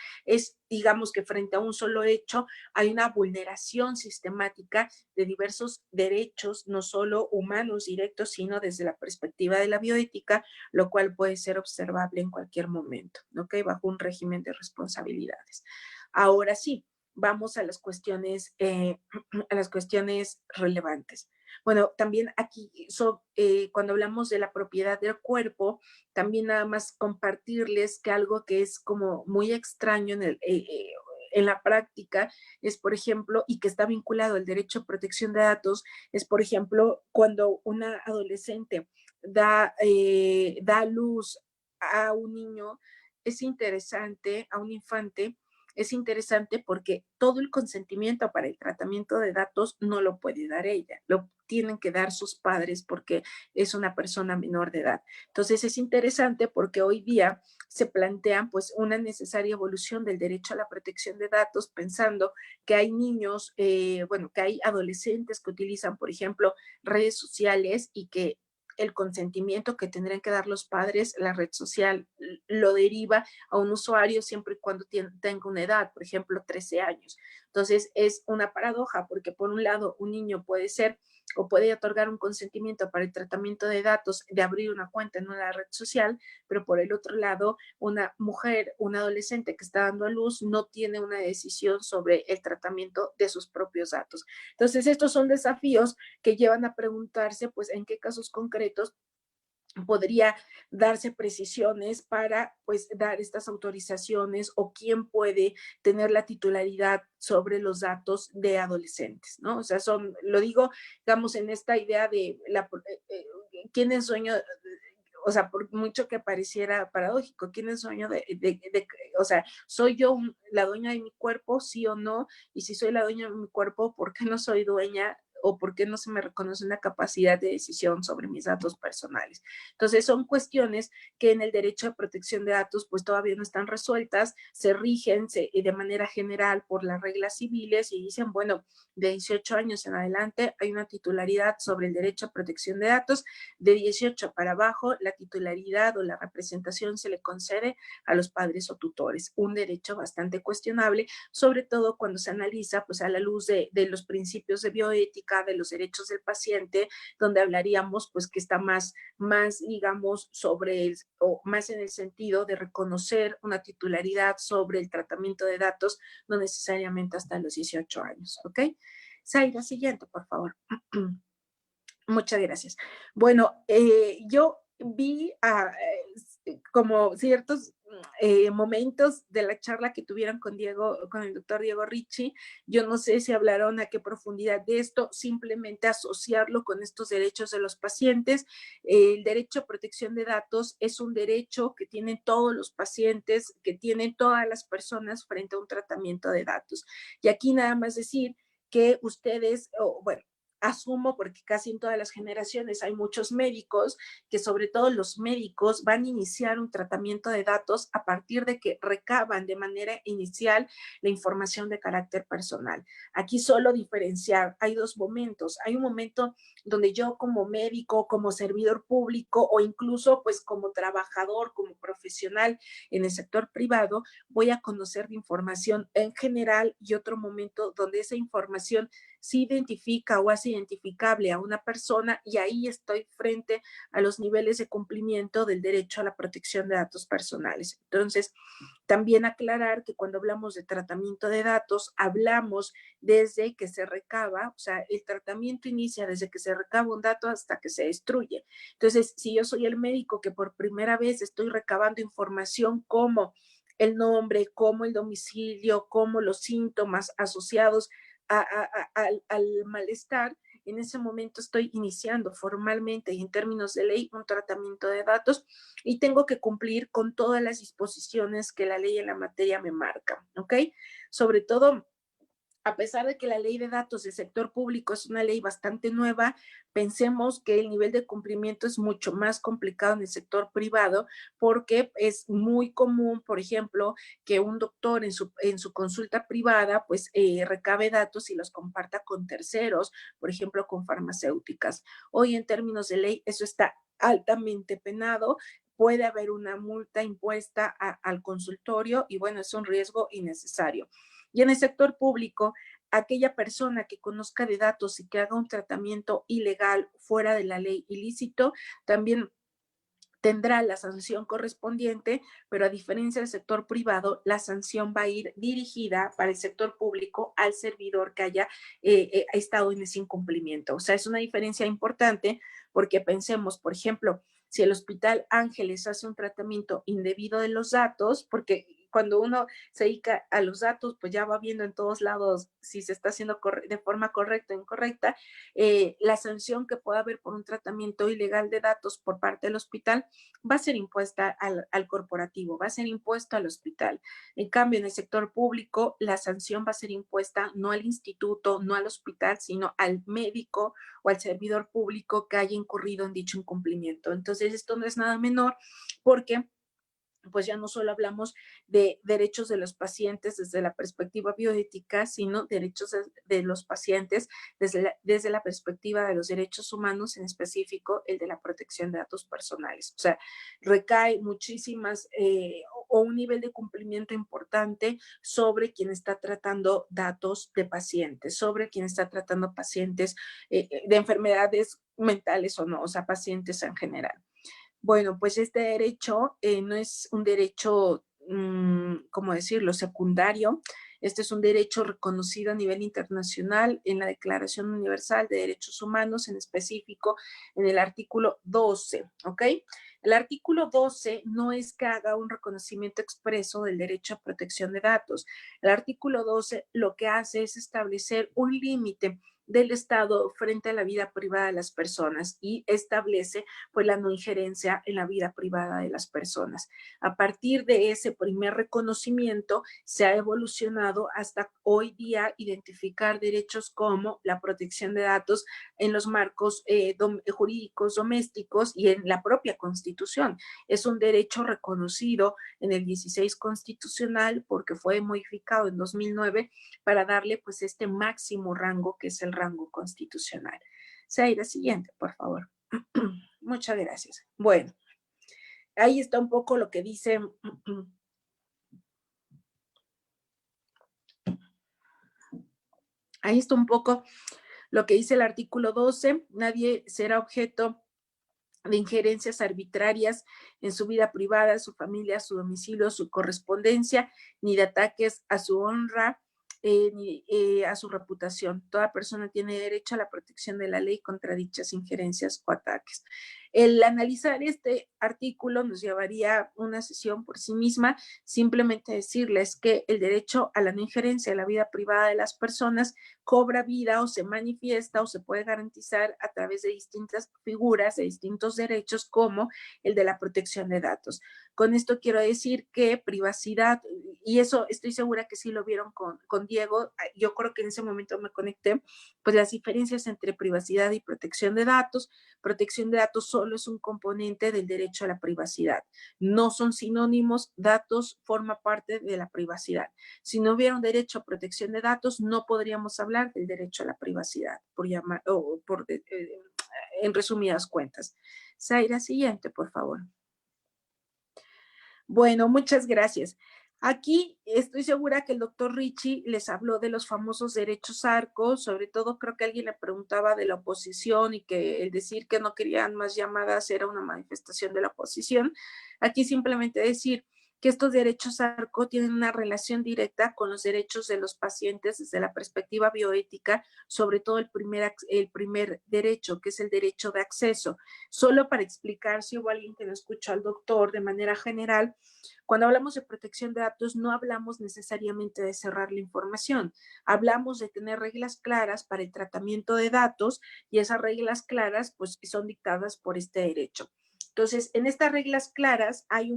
digamos que frente a un solo hecho hay una vulneración sistemática de diversos derechos, no solo humanos directos, sino desde la perspectiva de la bioética, lo cual puede ser observable en cualquier momento, ¿ok? Bajo un régimen de responsabilidades. Ahora sí, vamos a las cuestiones relevantes. Bueno, también aquí, cuando hablamos de la propiedad del cuerpo, también nada más compartirles que algo que es como muy extraño en la práctica es, por ejemplo, y que está vinculado al derecho a protección de datos, es, por ejemplo, cuando una adolescente da luz a un niño, es interesante, a un infante, es interesante porque todo el consentimiento para el tratamiento de datos no lo puede dar ella, lo tienen que dar sus padres porque es una persona menor de edad. Entonces es interesante porque hoy día se plantea pues una necesaria evolución del derecho a la protección de datos pensando que hay niños, que hay adolescentes que utilizan, por ejemplo, redes sociales y que el consentimiento que tendrían que dar los padres, la red social lo deriva a un usuario siempre y cuando tenga una edad, por ejemplo, 13 años. Entonces, es una paradoja porque por un lado un niño puede ser o puede otorgar un consentimiento para el tratamiento de datos de abrir una cuenta en una red social, pero por el otro lado, una mujer, una adolescente que está dando a luz no tiene una decisión sobre el tratamiento de sus propios datos. Entonces, estos son desafíos que llevan a preguntarse, pues, en qué casos concretos podría darse precisiones para, pues, dar estas autorizaciones o quién puede tener la titularidad sobre los datos de adolescentes, ¿no? O sea, lo digo, digamos, en esta idea de quién es dueño, o sea, por mucho que pareciera paradójico, ¿quién es dueño o sea, soy yo la dueña de mi cuerpo, sí o no? Y si soy la dueña de mi cuerpo, ¿por qué no soy dueña o por qué no se me reconoce una capacidad de decisión sobre mis datos personales? Entonces, son cuestiones que en el derecho de protección de datos pues todavía no están resueltas, se rigen de manera general por las reglas civiles y dicen, bueno, de 18 años en adelante hay una titularidad sobre el derecho a protección de datos, de 18 para abajo la titularidad o la representación se le concede a los padres o tutores, un derecho bastante cuestionable, sobre todo cuando se analiza pues a la luz de los principios de bioética, de los derechos del paciente, donde hablaríamos pues que está más digamos, o más en el sentido de reconocer una titularidad sobre el tratamiento de datos, no necesariamente hasta los 18 años, ¿ok? Zaira, siguiente, por favor. Muchas gracias. Bueno, yo vi como ciertos momentos de la charla que tuvieron con el doctor Diego Ricci. Yo no sé si hablaron a qué profundidad de esto, simplemente asociarlo con estos derechos de los pacientes. El derecho a protección de datos es un derecho que tienen todos los pacientes, que tienen todas las personas frente a un tratamiento de datos. Y aquí nada más decir que ustedes, bueno, asumo porque casi en todas las generaciones hay muchos médicos, que sobre todo los médicos van a iniciar un tratamiento de datos a partir de que recaban de manera inicial la información de carácter personal. Aquí solo diferenciar, hay dos momentos. Hay un momento donde yo como médico, como servidor público o incluso pues como trabajador, como profesional en el sector privado, voy a conocer de información en general, y otro momento donde esa información se identifica o hace identificable a una persona, y ahí estoy frente a los niveles de cumplimiento del derecho a la protección de datos personales. Entonces, también aclarar que cuando hablamos de tratamiento de datos, hablamos desde que se recaba, o sea, el tratamiento inicia desde que se recaba un dato hasta que se destruye. Entonces, si yo soy el médico que por primera vez estoy recabando información como el nombre, como el domicilio, como los síntomas asociados al malestar, en ese momento estoy iniciando formalmente y en términos de ley un tratamiento de datos, y tengo que cumplir con todas las disposiciones que la ley en la materia me marca, ¿ok? Sobre todo, a pesar de que la ley de datos del sector público es una ley bastante nueva, pensemos que el nivel de cumplimiento es mucho más complicado en el sector privado, porque es muy común, por ejemplo, que un doctor en su consulta privada pues recabe datos y los comparta con terceros, por ejemplo, con farmacéuticas. Hoy en términos de ley eso está altamente penado. Puede haber una multa impuesta al consultorio y bueno, es un riesgo innecesario. Y en el sector público, aquella persona que conozca de datos y que haga un tratamiento ilegal fuera de la ley ilícito, también tendrá la sanción correspondiente, pero a diferencia del sector privado, la sanción va a ir dirigida para el sector público al servidor que haya estado en ese incumplimiento. O sea, es una diferencia importante, porque pensemos, por ejemplo, si el Hospital Ángeles hace un tratamiento indebido de los datos, porque cuando uno se dedica a los datos, pues ya va viendo en todos lados si se está haciendo de forma correcta o incorrecta, la sanción que pueda haber por un tratamiento ilegal de datos por parte del hospital va a ser impuesta al corporativo, va a ser impuesta al hospital. En cambio, en el sector público, la sanción va a ser impuesta no al instituto, no al hospital, sino al médico o al servidor público que haya incurrido en dicho incumplimiento. Entonces, esto no es nada menor, porque pues ya no solo hablamos de derechos de los pacientes desde la perspectiva bioética, sino derechos de los pacientes desde la perspectiva de los derechos humanos, en específico el de la protección de datos personales. O sea, recae muchísimas o un nivel de cumplimiento importante sobre quien está tratando datos de pacientes, sobre quien está tratando pacientes de enfermedades mentales o no, o sea, pacientes en general. Bueno, pues este derecho no es un derecho, ¿cómo decirlo?, secundario. Este es un derecho reconocido a nivel internacional en la Declaración Universal de Derechos Humanos, en específico en el artículo 12, ¿ok? El artículo 12 no es que haga un reconocimiento expreso del derecho a protección de datos. El artículo 12 lo que hace es establecer un límite del Estado frente a la vida privada de las personas, y establece pues la no injerencia en la vida privada de las personas. A partir de ese primer reconocimiento se ha evolucionado hasta hoy día identificar derechos como la protección de datos en los marcos jurídicos domésticos y en la propia Constitución. Es un derecho reconocido en el 16 constitucional, porque fue modificado en 2009 para darle pues este máximo rango, que es el rango constitucional. Zaira, siguiente, por favor. Muchas gracias. Bueno, ahí está un poco lo que dice ahí está un poco lo que dice el artículo 12. Nadie será objeto de injerencias arbitrarias en su vida privada, su familia, su domicilio, su correspondencia, ni de ataques a su honra, ni a su reputación. Toda persona tiene derecho a la protección de la ley contra dichas injerencias o ataques. El analizar este artículo nos llevaría una sesión por sí misma, simplemente decirles que el derecho a la no injerencia en la vida privada de las personas cobra vida o se manifiesta o se puede garantizar a través de distintas figuras, de distintos derechos, como el de la protección de datos. Con esto quiero decir que privacidad, y eso estoy segura que sí lo vieron con Diego, yo creo que en ese momento me conecté, pues las diferencias entre privacidad y protección de datos. Protección de datos solo es un componente del derecho a la privacidad. No son sinónimos, datos forma parte de la privacidad. Si no hubiera un derecho a protección de datos, no podríamos hablar del derecho a la privacidad, en resumidas cuentas. Zaira, siguiente, por favor. Bueno, muchas gracias. Aquí estoy segura que el doctor Richie les habló de los famosos derechos ARCO, sobre todo creo que alguien le preguntaba de la oposición y que el decir que no querían más llamadas era una manifestación de la oposición. Aquí simplemente decir que estos derechos ARCO tienen una relación directa con los derechos de los pacientes desde la perspectiva bioética, sobre todo el primer derecho, que es el derecho de acceso. Solo para explicar, si hubo alguien que no escuchó al doctor de manera general, cuando hablamos de protección de datos, no hablamos necesariamente de cerrar la información, hablamos de tener reglas claras para el tratamiento de datos y esas reglas claras pues son dictadas por este derecho. Entonces, en estas reglas claras hay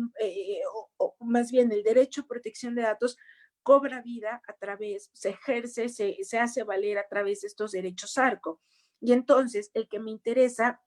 más bien el derecho a protección de datos cobra vida a través, se ejerce, se hace valer a través de estos derechos ARCO. Y entonces, el que me interesa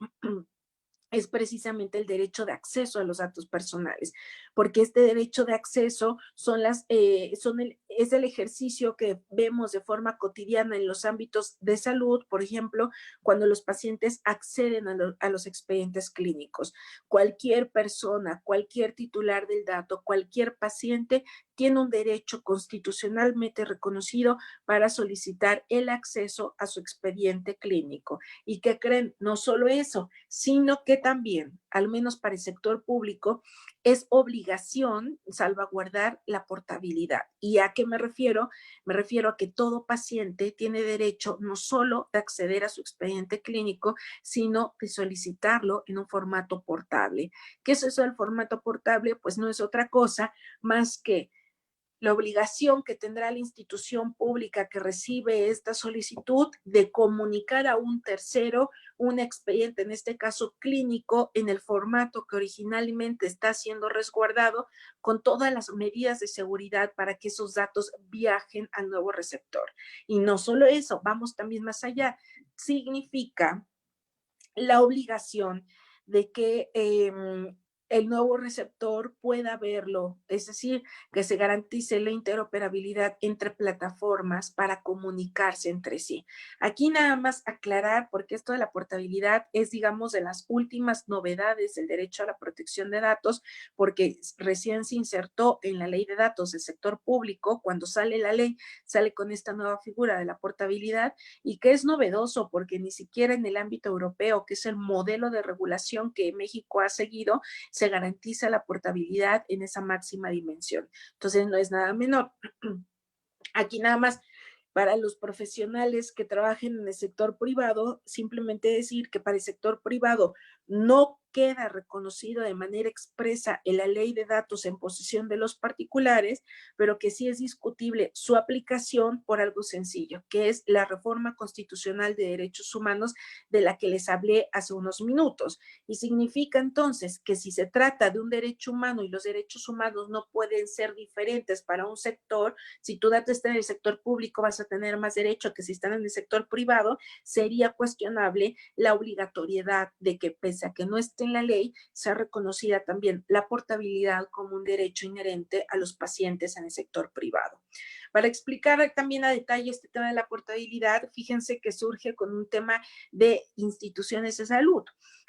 es precisamente el derecho de acceso a los datos personales, porque este derecho de acceso es el ejercicio que vemos de forma cotidiana en los ámbitos de salud, por ejemplo, cuando los pacientes acceden a los expedientes clínicos. Cualquier persona, cualquier titular del dato, cualquier paciente tiene un derecho constitucionalmente reconocido para solicitar el acceso a su expediente clínico. ¿Y qué creen? No solo eso, sino que también, al menos para el sector público, es obligación salvaguardar la portabilidad. ¿Y a qué me refiero? Me refiero a que todo paciente tiene derecho no solo de acceder a su expediente clínico, sino de solicitarlo en un formato portable. ¿Qué es eso del formato portable? Pues no es otra cosa más que la obligación que tendrá la institución pública que recibe esta solicitud de comunicar a un tercero un expediente, en este caso clínico, en el formato que originalmente está siendo resguardado, con todas las medidas de seguridad para que esos datos viajen al nuevo receptor. Y no solo eso, vamos también más allá. Significa la obligación de que el nuevo receptor pueda verlo, es decir, que se garantice la interoperabilidad entre plataformas para comunicarse entre sí. Aquí nada más aclarar, porque esto de la portabilidad es, digamos, de las últimas novedades del derecho a la protección de datos, porque recién se insertó en la ley de datos del sector público. Cuando sale la ley, sale con esta nueva figura de la portabilidad, y que es novedoso porque ni siquiera en el ámbito europeo, que es el modelo de regulación que México ha seguido, se garantiza la portabilidad en esa máxima dimensión. Entonces, no es nada menor. Aquí nada más para los profesionales que trabajen en el sector privado, simplemente decir que para el sector privado no queda reconocido de manera expresa en la ley de datos en posesión de los particulares, pero que sí es discutible su aplicación por algo sencillo, que es la reforma constitucional de derechos humanos de la que les hablé hace unos minutos. Y significa entonces que si se trata de un derecho humano y los derechos humanos no pueden ser diferentes para un sector, si tu dato está en el sector público vas a tener más derecho que si están en el sector privado, sería cuestionable la obligatoriedad de que pese a que no esté en la ley, sea reconocida también la portabilidad como un derecho inherente a los pacientes en el sector privado. Para explicar también a detalle este tema de la portabilidad, fíjense que surge con un tema de instituciones de salud.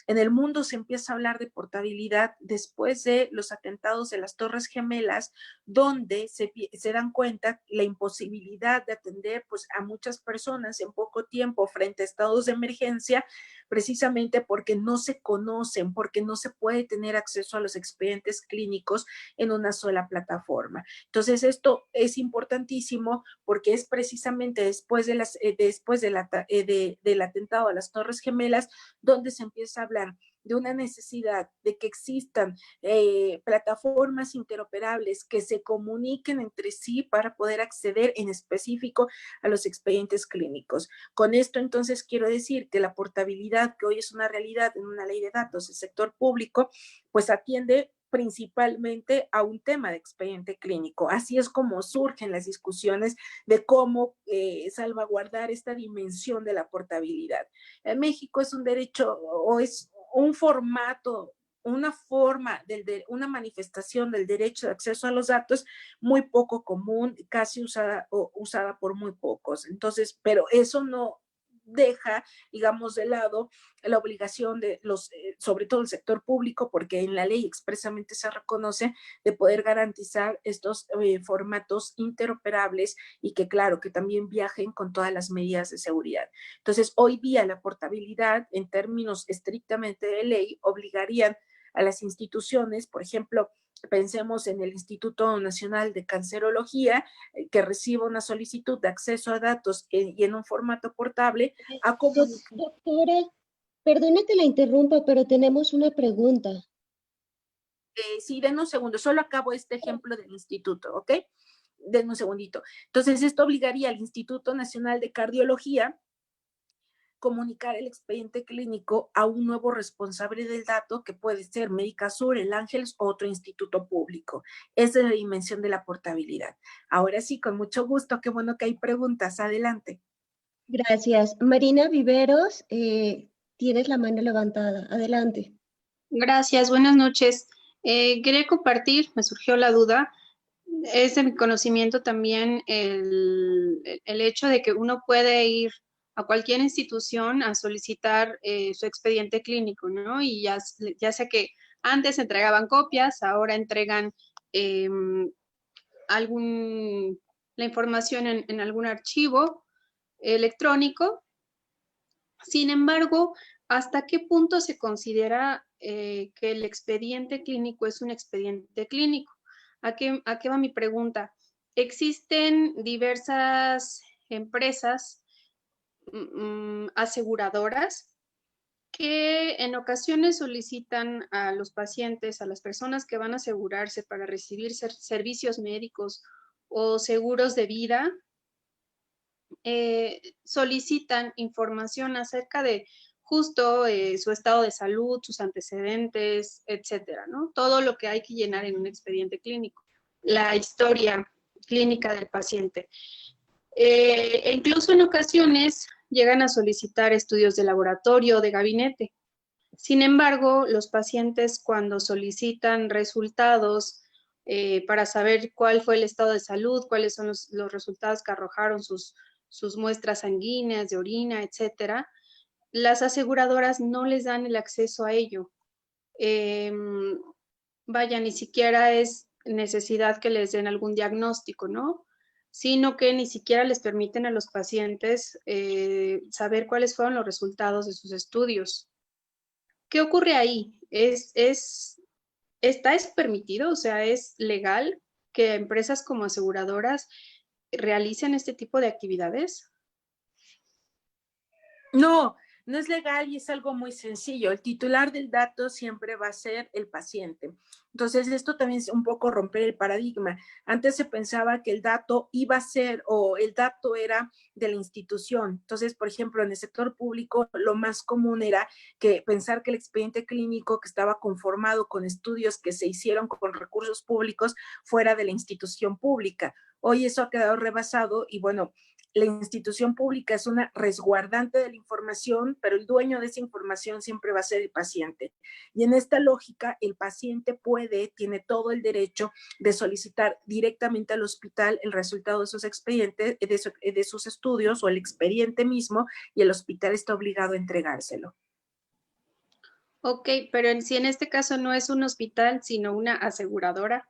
En el mundo se empieza a hablar de portabilidad después de los atentados de las Torres Gemelas, donde se dan cuenta la imposibilidad de atender pues, a muchas personas en poco tiempo frente a estados de emergencia, precisamente porque no se conocen, porque no se puede tener acceso a los expedientes clínicos en una sola plataforma. Entonces, esto es importantísimo porque es precisamente después del atentado a las Torres Gemelas donde se empieza a hablar de una necesidad de que existan plataformas interoperables que se comuniquen entre sí para poder acceder en específico a los expedientes clínicos. Con esto, entonces, quiero decir que la portabilidad, que hoy es una realidad en una ley de datos del sector público, pues atiende principalmente a un tema de expediente clínico. Así es como surgen las discusiones de cómo salvaguardar esta dimensión de la portabilidad. En México es un derecho o es un formato, una forma, una manifestación del derecho de acceso a los datos muy poco común, casi usada por muy pocos. Entonces, pero eso no deja, digamos, de lado la obligación de sobre todo el sector público, porque en la ley expresamente se reconoce de poder garantizar estos formatos interoperables y que, claro, que también viajen con todas las medidas de seguridad. Entonces, hoy día la portabilidad, en términos estrictamente de ley, obligarían a las instituciones, por ejemplo, pensemos en el Instituto Nacional de Cancerología, que reciba una solicitud de acceso a datos y en un formato portable, a comunicar. Doctora, perdone que la interrumpa, pero tenemos una pregunta. Sí, den un segundo, solo acabo este ejemplo del instituto, ¿ok? Den un segundito. Entonces, esto obligaría al Instituto Nacional de Cardiología comunicar el expediente clínico a un nuevo responsable del dato, que puede ser Médica Sur, el Ángeles o otro instituto público. Esa es la dimensión de la portabilidad. Ahora sí, con mucho gusto, qué bueno que hay preguntas. Adelante. Gracias. Marina Viveros, tienes la mano levantada. Adelante. Gracias, buenas noches. Quería compartir, me surgió la duda, es de mi conocimiento también el hecho de que uno puede ir a cualquier institución a solicitar su expediente clínico, ¿no? Y ya sé que antes entregaban copias, ahora entregan la información en algún archivo electrónico. Sin embargo, ¿hasta qué punto se considera que el expediente clínico es un expediente clínico? ¿A qué va mi pregunta? Existen diversas empresas aseguradoras que en ocasiones solicitan a los pacientes, a las personas que van a asegurarse para recibir servicios médicos o seguros de vida, solicitan información acerca de justo su estado de salud, sus antecedentes, etcétera, ¿no? Todo lo que hay que llenar en un expediente clínico, la historia clínica del paciente. E incluso en ocasiones llegan a solicitar estudios de laboratorio o de gabinete. Sin embargo, los pacientes, cuando solicitan resultados para saber cuál fue el estado de salud, cuáles son los resultados que arrojaron sus muestras sanguíneas, de orina, etcétera, las aseguradoras no les dan el acceso a ello. Vaya, ni siquiera es necesidad que les den algún diagnóstico, ¿no? Sino que ni siquiera les permiten a los pacientes saber cuáles fueron los resultados de sus estudios. ¿Qué ocurre ahí? ¿Está permitido? O sea, ¿es legal que empresas como aseguradoras realicen este tipo de actividades? No, no es legal y es algo muy sencillo. El titular del dato siempre va a ser el paciente. Entonces, esto también es un poco romper el paradigma. Antes se pensaba que el dato iba a ser o el dato era de la institución. Entonces, por ejemplo, en el sector público, lo más común era que pensar que el expediente clínico que estaba conformado con estudios que se hicieron con recursos públicos fuera de la institución pública. Hoy eso ha quedado rebasado y bueno, la institución pública es una resguardante de la información, pero el dueño de esa información siempre va a ser el paciente. Y en esta lógica, el paciente tiene todo el derecho de solicitar directamente al hospital el resultado de sus expedientes, de sus estudios o el expediente mismo, y el hospital está obligado a entregárselo. Ok, pero si en este caso no es un hospital, sino una aseguradora.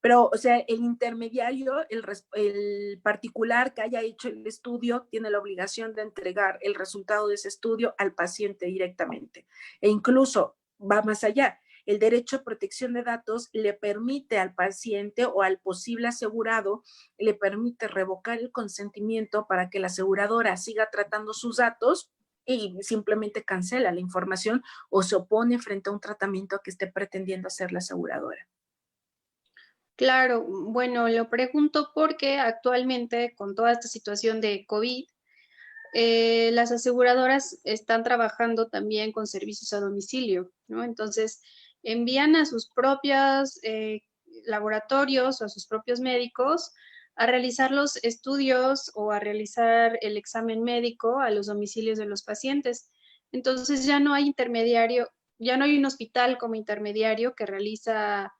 Pero, o sea, el intermediario, el particular que haya hecho el estudio, tiene la obligación de entregar el resultado de ese estudio al paciente directamente. E incluso va más allá. El derecho a protección de datos le permite al paciente o al posible asegurado, le permite revocar el consentimiento para que la aseguradora siga tratando sus datos y simplemente cancela la información o se opone frente a un tratamiento que esté pretendiendo hacer la aseguradora. Claro, bueno, lo pregunto porque actualmente con toda esta situación de COVID, las aseguradoras están trabajando también con servicios a domicilio, ¿no? Entonces, envían a sus propios laboratorios o a sus propios médicos a realizar los estudios o a realizar el examen médico a los domicilios de los pacientes. Entonces, ya no hay intermediario, ya no hay un hospital como intermediario que realiza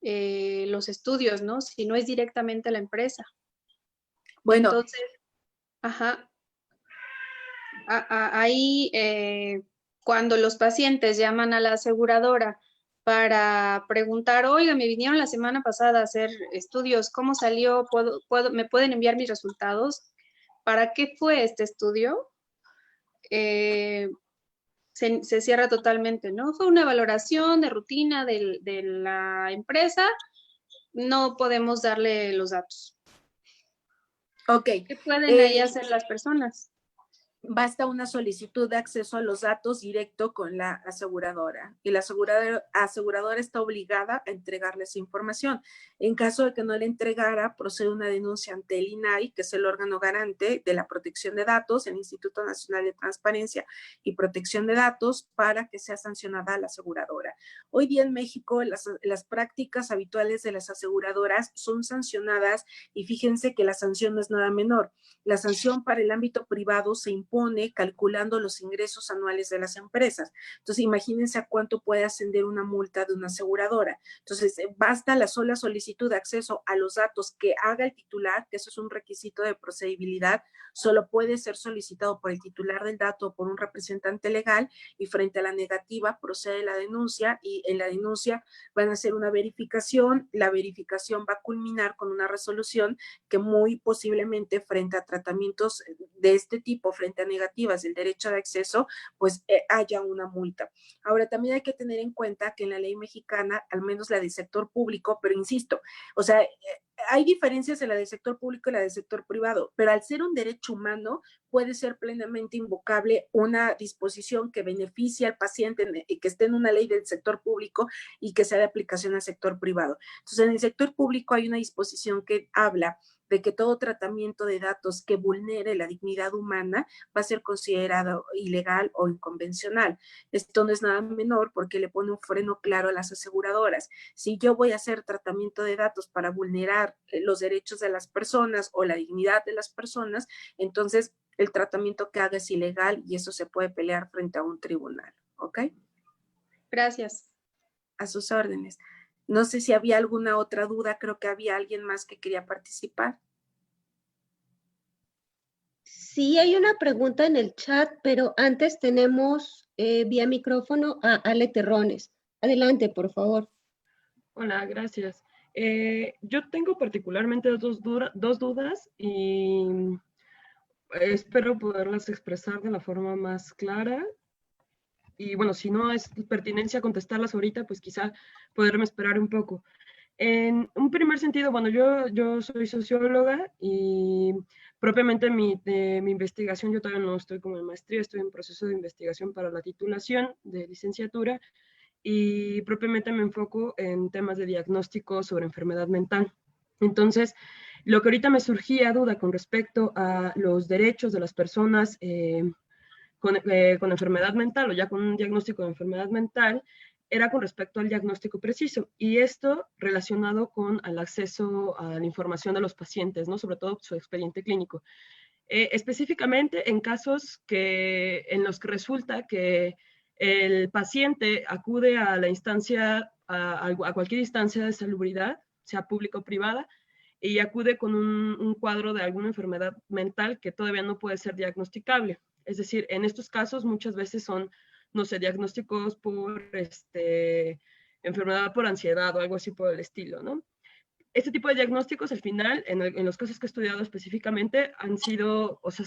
los estudios, ¿no? Sino es directamente la empresa. Bueno, Entonces, ajá, ahí cuando los pacientes llaman a la aseguradora para preguntar, oiga, me vinieron la semana pasada a hacer estudios, ¿cómo salió? ¿Me pueden enviar mis resultados? ¿Para qué fue este estudio? Se cierra totalmente, ¿no? Fue una valoración de rutina de la empresa, no podemos darle los datos. ok. ¿Qué pueden ahí hacer las personas? Basta una solicitud de acceso a los datos directo con la aseguradora y la aseguradora está obligada a entregarle esa información. En caso de que no le entregara, procede una denuncia ante el INAI, que es el órgano garante de la protección de datos, el Instituto Nacional de Transparencia y Protección de Datos, para que sea sancionada la aseguradora. Hoy día en México las prácticas habituales de las aseguradoras son sancionadas y fíjense que la sanción no es nada menor. La sanción para el ámbito privado se impone calculando los ingresos anuales de las empresas. Entonces, imagínense a cuánto puede ascender una multa de una aseguradora. Entonces, basta la sola solicitud de acceso a los datos que haga el titular, que eso es un requisito de procedibilidad, solo puede ser solicitado por el titular del dato o por un representante legal, y frente a la negativa procede la denuncia, y en la denuncia van a hacer una verificación. La verificación va a culminar con una resolución que muy posiblemente frente a tratamientos de este tipo, frente a negativas del derecho de acceso, pues haya una multa. Ahora, también hay que tener en cuenta que en la ley mexicana, al menos la del sector público, pero insisto, o sea, hay diferencias en la del sector público y la del sector privado, pero al ser un derecho humano, puede ser plenamente invocable una disposición que beneficie al paciente y que esté en una ley del sector público y que sea de aplicación al sector privado. Entonces, en el sector público hay una disposición que habla de que todo tratamiento de datos que vulnere la dignidad humana va a ser considerado ilegal o inconvencional. Esto no es nada menor porque le pone un freno claro a las aseguradoras. Si yo voy a hacer tratamiento de datos para vulnerar los derechos de las personas o la dignidad de las personas, entonces el tratamiento que haga es ilegal y eso se puede pelear frente a un tribunal. ¿Ok? Gracias. A sus órdenes. No sé si había alguna otra duda, creo que había alguien más que quería participar. Sí, hay una pregunta en el chat, pero antes tenemos vía micrófono a Ale Terrones. Adelante, por favor. Hola, gracias. Yo tengo particularmente dos dudas y espero poderlas expresar de la forma más clara. Y bueno, si no es pertinencia contestarlas ahorita, pues quizá poderme esperar un poco. En un primer sentido, bueno, yo soy socióloga y propiamente mi investigación, yo todavía no estoy como en maestría, estoy en proceso de investigación para la titulación de licenciatura y propiamente me enfoco en temas de diagnóstico sobre enfermedad mental. Entonces, lo que ahorita me surgía duda con respecto a los derechos de las personas con enfermedad mental o ya con un diagnóstico de enfermedad mental era con respecto al diagnóstico preciso y esto relacionado con el acceso a la información de los pacientes, ¿no? Sobre todo su expediente clínico. Específicamente en casos en los que resulta que el paciente acude a la instancia, a cualquier instancia de salubridad, sea pública o privada, y acude con un cuadro de alguna enfermedad mental que todavía no puede ser diagnosticable. Es decir, en estos casos muchas veces son no sé, diagnósticos por enfermedad por ansiedad o algo así por el estilo, ¿no? Este tipo de diagnósticos, al final, en los casos que he estudiado específicamente, han sido, o sea,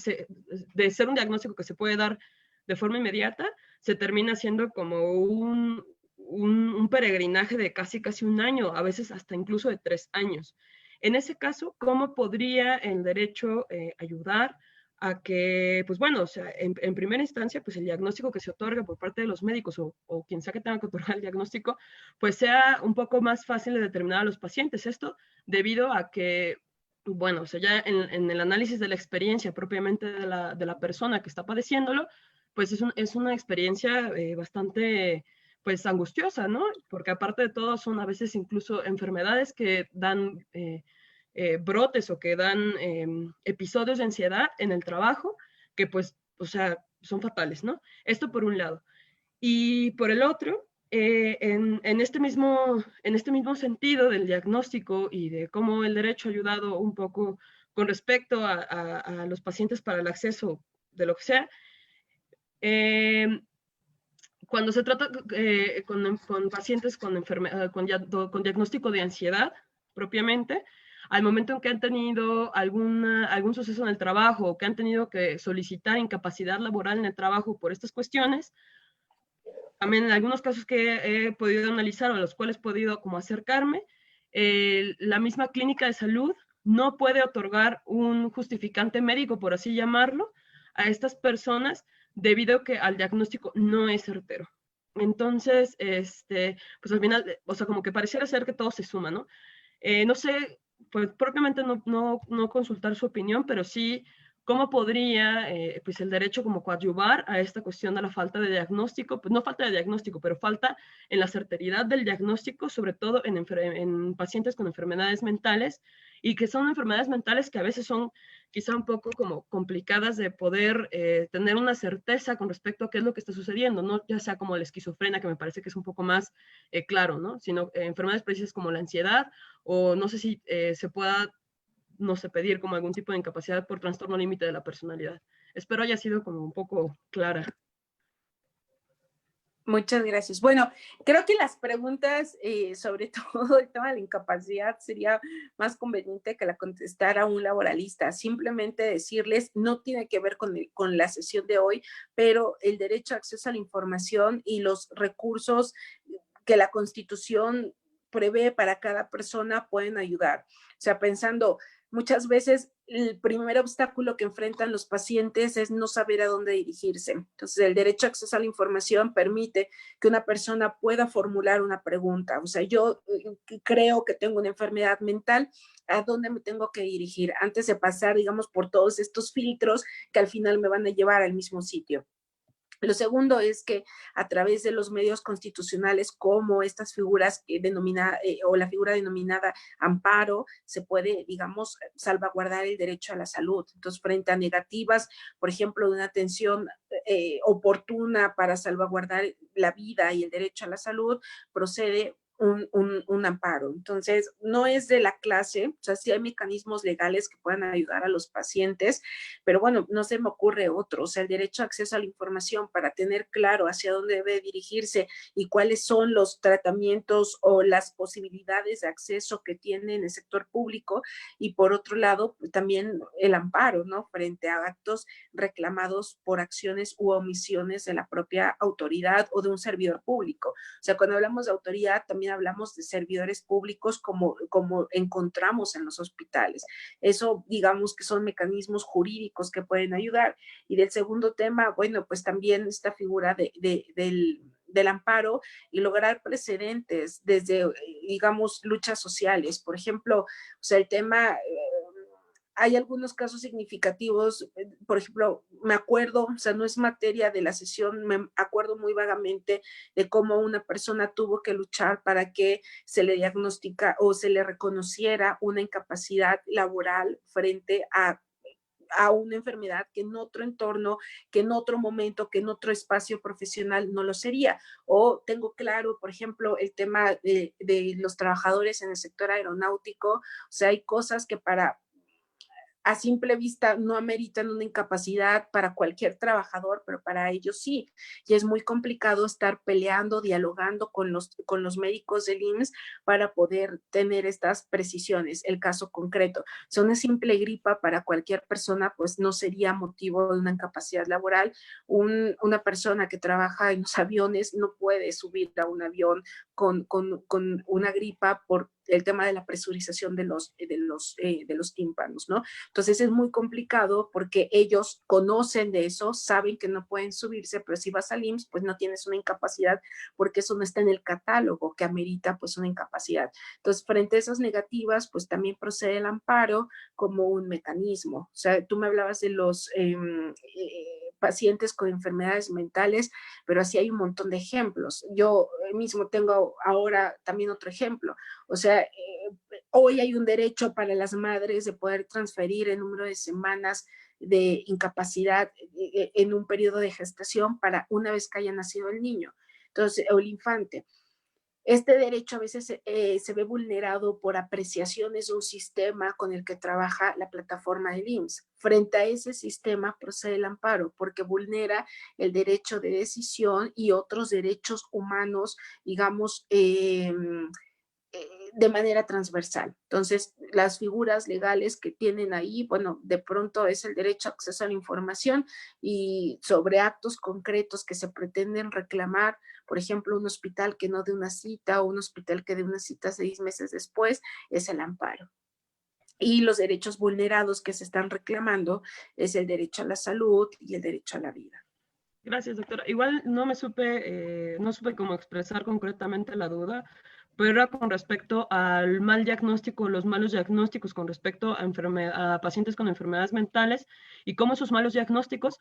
de ser un diagnóstico que se puede dar de forma inmediata, se termina siendo como un peregrinaje de casi un año, a veces hasta incluso de 3 años. En ese caso, ¿cómo podría el derecho ayudar a que, pues bueno, o sea, en primera instancia, pues el diagnóstico que se otorga por parte de los médicos o quien sea que tenga que otorgar el diagnóstico, pues sea un poco más fácil de determinar a los pacientes? Esto debido a que, bueno, o sea, ya en el análisis de la experiencia propiamente de la persona que está padeciéndolo, pues es una experiencia bastante, pues, angustiosa, ¿no? Porque aparte de todo, son a veces incluso enfermedades que dan brotes o que dan episodios de ansiedad en el trabajo, que pues, o sea, son fatales, ¿no? Esto por un lado. Y por el otro, en este mismo sentido del diagnóstico y de cómo el derecho ha ayudado un poco con respecto a los pacientes para el acceso de lo que sea, cuando se trata con pacientes con diagnóstico de ansiedad propiamente, al momento en que han tenido algún suceso en el trabajo o que han tenido que solicitar incapacidad laboral en el trabajo por estas cuestiones, también en algunos casos que he podido analizar o a los cuales he podido como acercarme, la misma clínica de salud no puede otorgar un justificante médico, por así llamarlo, a estas personas debido a que al diagnóstico no es certero. Entonces, pues al final, o sea, como que pareciera ser que todo se suma, ¿no? No sé, pues propiamente no consultar su opinión, pero sí cómo podría pues el derecho como coadyuvar a esta cuestión de la falta de diagnóstico, pues no falta de diagnóstico, pero falta en la certeridad del diagnóstico, sobre todo en pacientes con enfermedades mentales, y que son enfermedades mentales que a veces son quizá un poco como complicadas de poder tener una certeza con respecto a qué es lo que está sucediendo, no ya sea como la esquizofrenia, que me parece que es un poco más claro, ¿no? Sino enfermedades precisas como la ansiedad, o no sé si se pueda, no sé, pedir como algún tipo de incapacidad por trastorno límite de la personalidad. Espero haya sido como un poco clara. Muchas gracias. Bueno, creo que las preguntas, sobre todo el tema de la incapacidad, sería más conveniente que la contestara un laboralista. Simplemente decirles, no tiene que ver con la sesión de hoy, pero el derecho a acceso a la información y los recursos que la Constitución prevé para cada persona pueden ayudar. O sea, pensando, muchas veces el primer obstáculo que enfrentan los pacientes es no saber a dónde dirigirse. Entonces, el derecho a acceso a la información permite que una persona pueda formular una pregunta. O sea, yo creo que tengo una enfermedad mental, ¿a dónde me tengo que dirigir? Antes de pasar, digamos, por todos estos filtros que al final me van a llevar al mismo sitio. Lo segundo es que a través de los medios constitucionales como estas figuras o la figura denominada amparo, se puede, digamos, salvaguardar el derecho a la salud. Entonces, frente a negativas, por ejemplo, de una atención oportuna para salvaguardar la vida y el derecho a la salud, procede un amparo. Entonces, no es de la clase, o sea, sí hay mecanismos legales que puedan ayudar a los pacientes, pero bueno, no se me ocurre otro. O sea, el derecho a acceso a la información para tener claro hacia dónde debe dirigirse y cuáles son los tratamientos o las posibilidades de acceso que tiene en el sector público, y por otro lado, también el amparo, ¿no? Frente a actos reclamados por acciones u omisiones de la propia autoridad o de un servidor público. O sea, cuando hablamos de autoridad, también hablamos de servidores públicos como encontramos en los hospitales. Eso, digamos que son mecanismos jurídicos que pueden ayudar. Y del segundo tema, bueno, pues también esta figura del amparo y lograr precedentes desde, digamos, luchas sociales. Por ejemplo, o sea, el tema... hay algunos casos significativos, por ejemplo, me acuerdo, o sea, no es materia de la sesión, me acuerdo muy vagamente de cómo una persona tuvo que luchar para que se le diagnostica o se le reconociera una incapacidad laboral frente a una enfermedad que en otro entorno, que en otro momento, que en otro espacio profesional no lo sería. O tengo claro, por ejemplo, el tema de los trabajadores en el sector aeronáutico. O sea, hay cosas que para a simple vista no ameritan una incapacidad para cualquier trabajador, pero para ellos sí. Y es muy complicado estar peleando, dialogando con los médicos del IMSS para poder tener estas precisiones. El caso concreto, si una simple gripa para cualquier persona, pues no sería motivo de una incapacidad laboral. Una persona que trabaja en los aviones no puede subir a un avión con una gripa por el tema de la presurización de los tímpanos, ¿no? Entonces es muy complicado porque ellos conocen de eso, saben que no pueden subirse, pero si vas al IMSS, pues no tienes una incapacidad porque eso no está en el catálogo que amerita pues una incapacidad. Entonces, frente a esas negativas, pues también procede el amparo como un mecanismo. O sea, tú me hablabas de los pacientes con enfermedades mentales, pero así hay un montón de ejemplos. Yo mismo tengo ahora también otro ejemplo. O sea, hoy hay un derecho para las madres de poder transferir el número de semanas de incapacidad en un periodo de gestación para una vez que haya nacido el niño, entonces, o el infante. Este derecho a veces se ve vulnerado por apreciaciones de un sistema con el que trabaja la plataforma del IMSS. Frente a ese sistema procede el amparo porque vulnera el derecho de decisión y otros derechos humanos, digamos, de manera transversal. Entonces, las figuras legales que tienen ahí, bueno, de pronto es el derecho a acceso a la información y sobre actos concretos que se pretenden reclamar, por ejemplo, un hospital que no dé una cita o un hospital que dé una cita 6 meses después, es el amparo. Y los derechos vulnerados que se están reclamando es el derecho a la salud y el derecho a la vida. Gracias, doctora. Igual no supe cómo expresar concretamente la duda, pero era con respecto al mal diagnóstico, los malos diagnósticos con respecto a pacientes con enfermedades mentales y cómo esos malos diagnósticos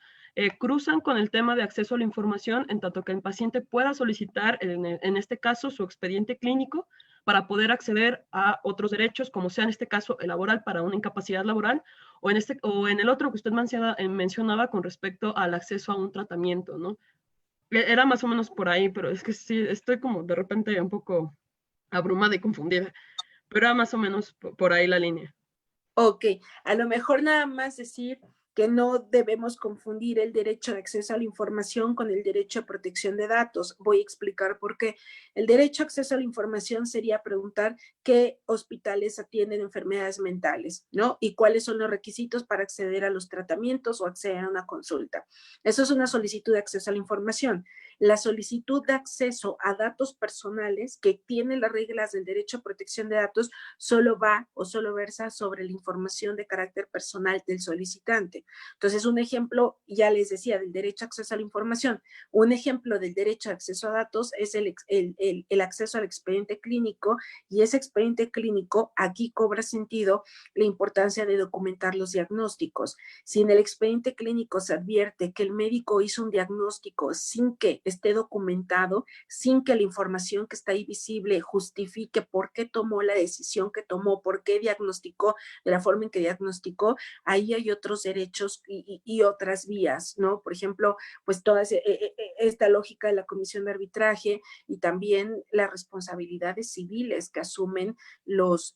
cruzan con el tema de acceso a la información, en tanto que el paciente pueda solicitar, en este caso, su expediente clínico para poder acceder a otros derechos, como sea en este caso el laboral para una incapacidad laboral, o en el otro que usted mencionaba con respecto al acceso a un tratamiento, ¿no? Era más o menos por ahí, pero es que sí, estoy como de repente un poco abrumada y confundida, pero era más o menos por ahí la línea. Ok, a lo mejor nada más decir que no debemos confundir el derecho de acceso a la información con el derecho a protección de datos. Voy a explicar por qué. El derecho a acceso a la información sería preguntar qué hospitales atienden enfermedades mentales, ¿no? Y cuáles son los requisitos para acceder a los tratamientos o acceder a una consulta. Eso es una solicitud de acceso a la información. La solicitud de acceso a datos personales que tiene las reglas del derecho a protección de datos solo va o solo versa sobre la información de carácter personal del solicitante. Entonces, un ejemplo, ya les decía, del derecho a acceso a la información. Un ejemplo del derecho a acceso a datos es el acceso al expediente clínico, y ese expediente clínico aquí cobra sentido la importancia de documentar los diagnósticos. Si en el expediente clínico se advierte que el médico hizo un diagnóstico sin que esté documentado, sin que la información que está ahí visible justifique por qué tomó la decisión que tomó, por qué diagnosticó de la forma en que diagnosticó, ahí hay otros derechos y otras vías, ¿no? Por ejemplo, pues toda esta lógica de la comisión de arbitraje y también las responsabilidades civiles que asumen los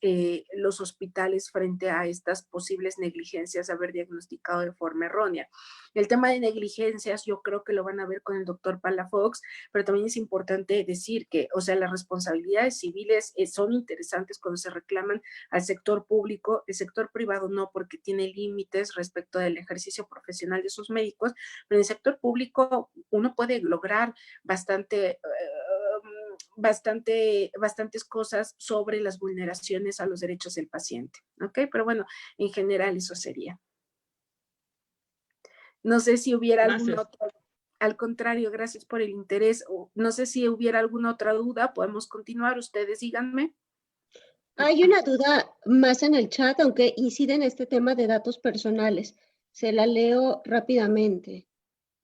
hospitales frente a estas posibles negligencias de haber diagnosticado de forma errónea. El tema de negligencias yo creo que lo van a ver con el doctor Palafox, pero también es importante decir que, o sea, las responsabilidades civiles son interesantes cuando se reclaman al sector público, el sector privado no, porque tiene límites respecto del ejercicio profesional de sus médicos, pero en el sector público uno puede lograr bastantes cosas sobre las vulneraciones a los derechos del paciente, ¿ok? Pero bueno, en general eso sería. No sé si hubiera alguna otra, al contrario, gracias por el interés. No sé si hubiera alguna otra duda, podemos continuar, ustedes díganme. Hay una duda más en el chat, aunque incide en este tema de datos personales. Se la leo rápidamente.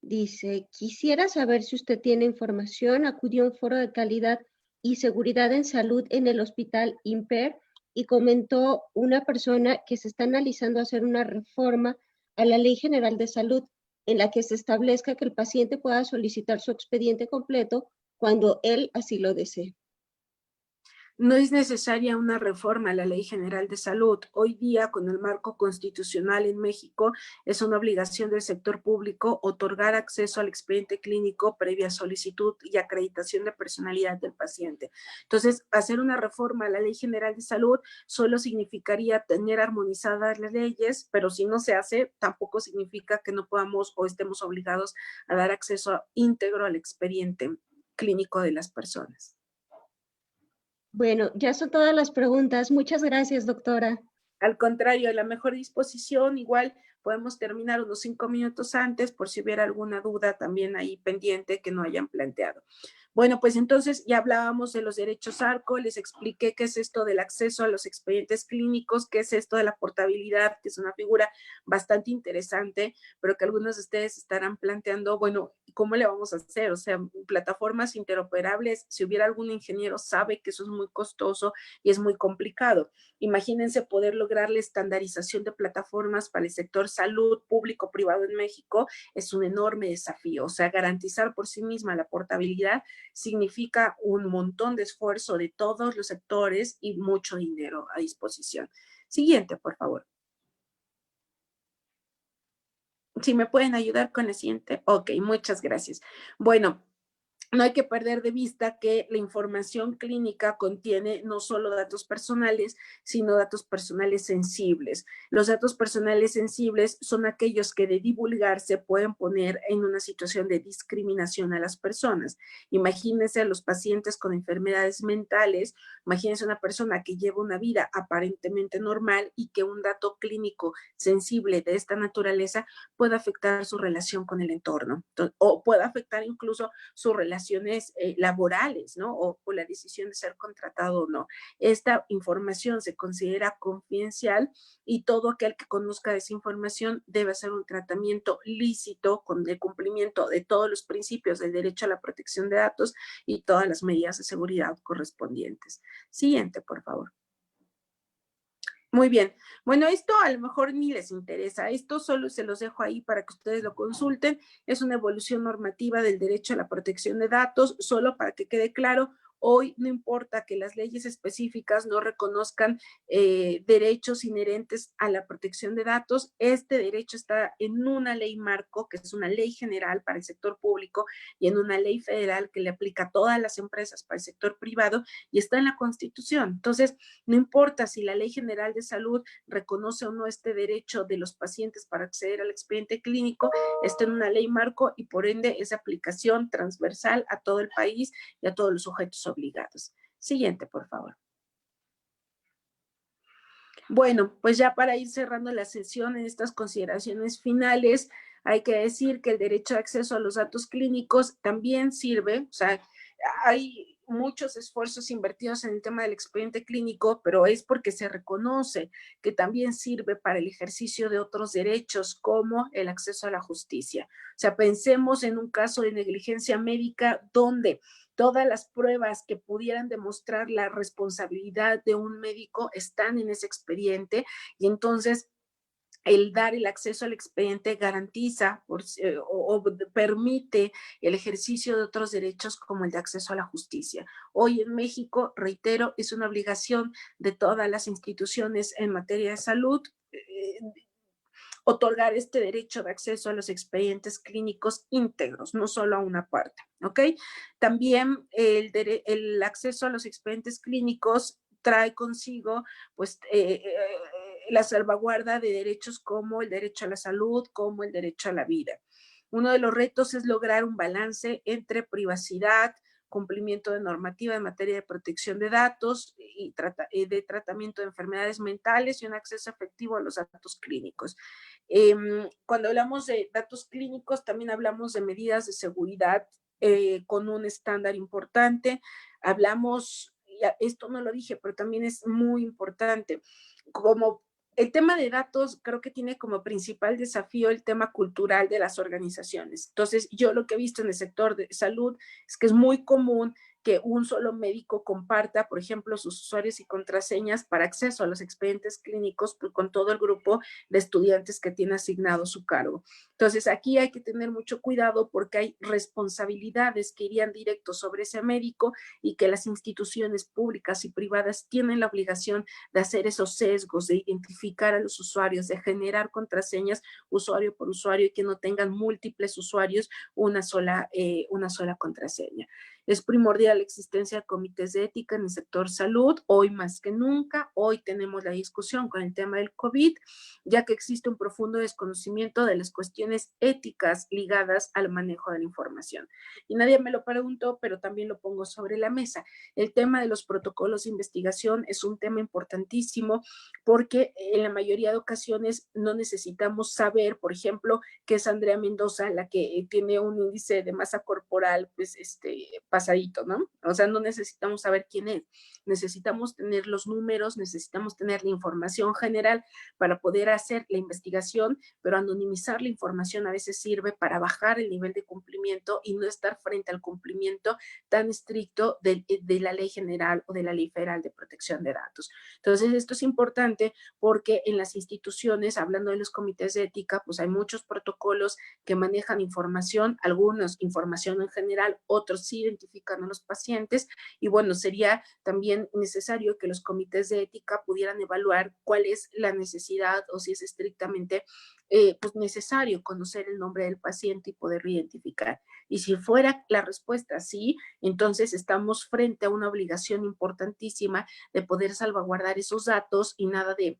Dice, quisiera saber si usted tiene información, acudió a un foro de calidad y seguridad en salud en el hospital IMPER y comentó una persona que se está analizando hacer una reforma a la Ley General de Salud en la que se establezca que el paciente pueda solicitar su expediente completo cuando él así lo desee. No es necesaria una reforma a la Ley General de Salud. Hoy día, con el marco constitucional en México, es una obligación del sector público otorgar acceso al expediente clínico previa solicitud y acreditación de personalidad del paciente. Entonces, hacer una reforma a la Ley General de Salud solo significaría tener armonizadas las leyes, pero si no se hace, tampoco significa que no podamos o estemos obligados a dar acceso íntegro al expediente clínico de las personas. Bueno, ya son todas las preguntas. Muchas gracias, doctora. Al contrario, a la mejor disposición, igual podemos terminar unos 5 minutos antes por si hubiera alguna duda también ahí pendiente que no hayan planteado. Bueno, pues entonces ya hablábamos de los derechos ARCO, les expliqué qué es esto del acceso a los expedientes clínicos, qué es esto de la portabilidad, que es una figura bastante interesante, pero que algunos de ustedes estarán planteando, bueno, ¿cómo le vamos a hacer? O sea, plataformas interoperables, si hubiera algún ingeniero sabe que eso es muy costoso y es muy complicado. Imagínense poder lograr la estandarización de plataformas para el sector salud público-privado en México, es un enorme desafío. O sea, garantizar por sí misma la portabilidad significa un montón de esfuerzo de todos los sectores y mucho dinero a disposición. Siguiente, por favor. Si me pueden ayudar con el siguiente. Ok, muchas gracias. Bueno, no hay que perder de vista que la información clínica contiene no solo datos personales, sino datos personales sensibles. Los datos personales sensibles son aquellos que de divulgarse pueden poner en una situación de discriminación a las personas. Imagínense a los pacientes con enfermedades mentales, imagínense una persona que lleva una vida aparentemente normal y que un dato clínico sensible de esta naturaleza puede afectar su relación con el entorno o puede afectar incluso su relación laborales, ¿no? O la decisión de ser contratado o no. Esta información se considera confidencial y todo aquel que conozca esa información debe hacer un tratamiento lícito con el cumplimiento de todos los principios del derecho a la protección de datos y todas las medidas de seguridad correspondientes. Siguiente, por favor. Muy bien. Bueno, esto a lo mejor ni les interesa. Esto solo se los dejo ahí para que ustedes lo consulten. Es una evolución normativa del derecho a la protección de datos, solo para que quede claro. Hoy no importa que las leyes específicas no reconozcan derechos inherentes a la protección de datos. Este derecho está en una ley marco, que es una ley general para el sector público, y en una ley federal que le aplica a todas las empresas para el sector privado, y está en la Constitución. Entonces, no importa si la Ley General de Salud reconoce o no este derecho de los pacientes para acceder al expediente clínico, está en una ley marco y por ende es aplicación transversal a todo el país y a todos los sujetos obligados. Siguiente, por favor. Bueno, pues ya para ir cerrando la sesión en estas consideraciones finales, hay que decir que el derecho de acceso a los datos clínicos también sirve, o sea, hay muchos esfuerzos invertidos en el tema del expediente clínico, pero es porque se reconoce que también sirve para el ejercicio de otros derechos como el acceso a la justicia. O sea, pensemos en un caso de negligencia médica donde todas las pruebas que pudieran demostrar la responsabilidad de un médico están en ese expediente y entonces el dar el acceso al expediente garantiza o permite el ejercicio de otros derechos como el de acceso a la justicia. Hoy en México, reitero, es una obligación de todas las instituciones en materia de salud otorgar este derecho de acceso a los expedientes clínicos íntegros, no solo a una parte, ¿ok? También el acceso a los expedientes clínicos trae consigo, pues, la salvaguarda de derechos como el derecho a la salud, como el derecho a la vida. Uno de los retos es lograr un balance entre privacidad, cumplimiento de normativa en materia de protección de datos y de tratamiento de enfermedades mentales y un acceso efectivo a los datos clínicos. Cuando hablamos de datos clínicos, también hablamos de medidas de seguridad con un estándar importante. Hablamos, esto no lo dije, pero también es muy importante, como el tema de datos creo que tiene como principal desafío el tema cultural de las organizaciones. Entonces, yo lo que he visto en el sector de salud es que es muy común que un solo médico comparta, por ejemplo, sus usuarios y contraseñas para acceso a los expedientes clínicos con todo el grupo de estudiantes que tiene asignado su cargo. Entonces, aquí hay que tener mucho cuidado porque hay responsabilidades que irían directo sobre ese médico y que las instituciones públicas y privadas tienen la obligación de hacer esos sesgos, de identificar a los usuarios, de generar contraseñas usuario por usuario y que no tengan múltiples usuarios una sola contraseña. Es primordial la existencia de comités de ética en el sector salud, hoy más que nunca. Hoy tenemos la discusión con el tema del COVID, ya que existe un profundo desconocimiento de las cuestiones éticas ligadas al manejo de la información. Y nadie me lo preguntó, pero también lo pongo sobre la mesa. El tema de los protocolos de investigación es un tema importantísimo porque en la mayoría de ocasiones no necesitamos saber, por ejemplo, que es Andrea Mendoza la que tiene un índice de masa corporal, pues, pasadito, ¿no? O sea, no necesitamos saber quién es. Necesitamos tener los números, necesitamos tener la información general para poder hacer la investigación, pero anonimizar la información a veces sirve para bajar el nivel de cumplimiento y no estar frente al cumplimiento tan estricto de la ley general o de la ley federal de protección de datos. Entonces, esto es importante porque en las instituciones, hablando de los comités de ética, pues hay muchos protocolos que manejan información, algunos información en general, otros sí identifican a los pacientes y bueno, sería también necesario que los comités de ética pudieran evaluar cuál es la necesidad o si es estrictamente pues necesario conocer el nombre del paciente y poderlo identificar. Y si fuera la respuesta sí, entonces estamos frente a una obligación importantísima de poder salvaguardar esos datos y nada de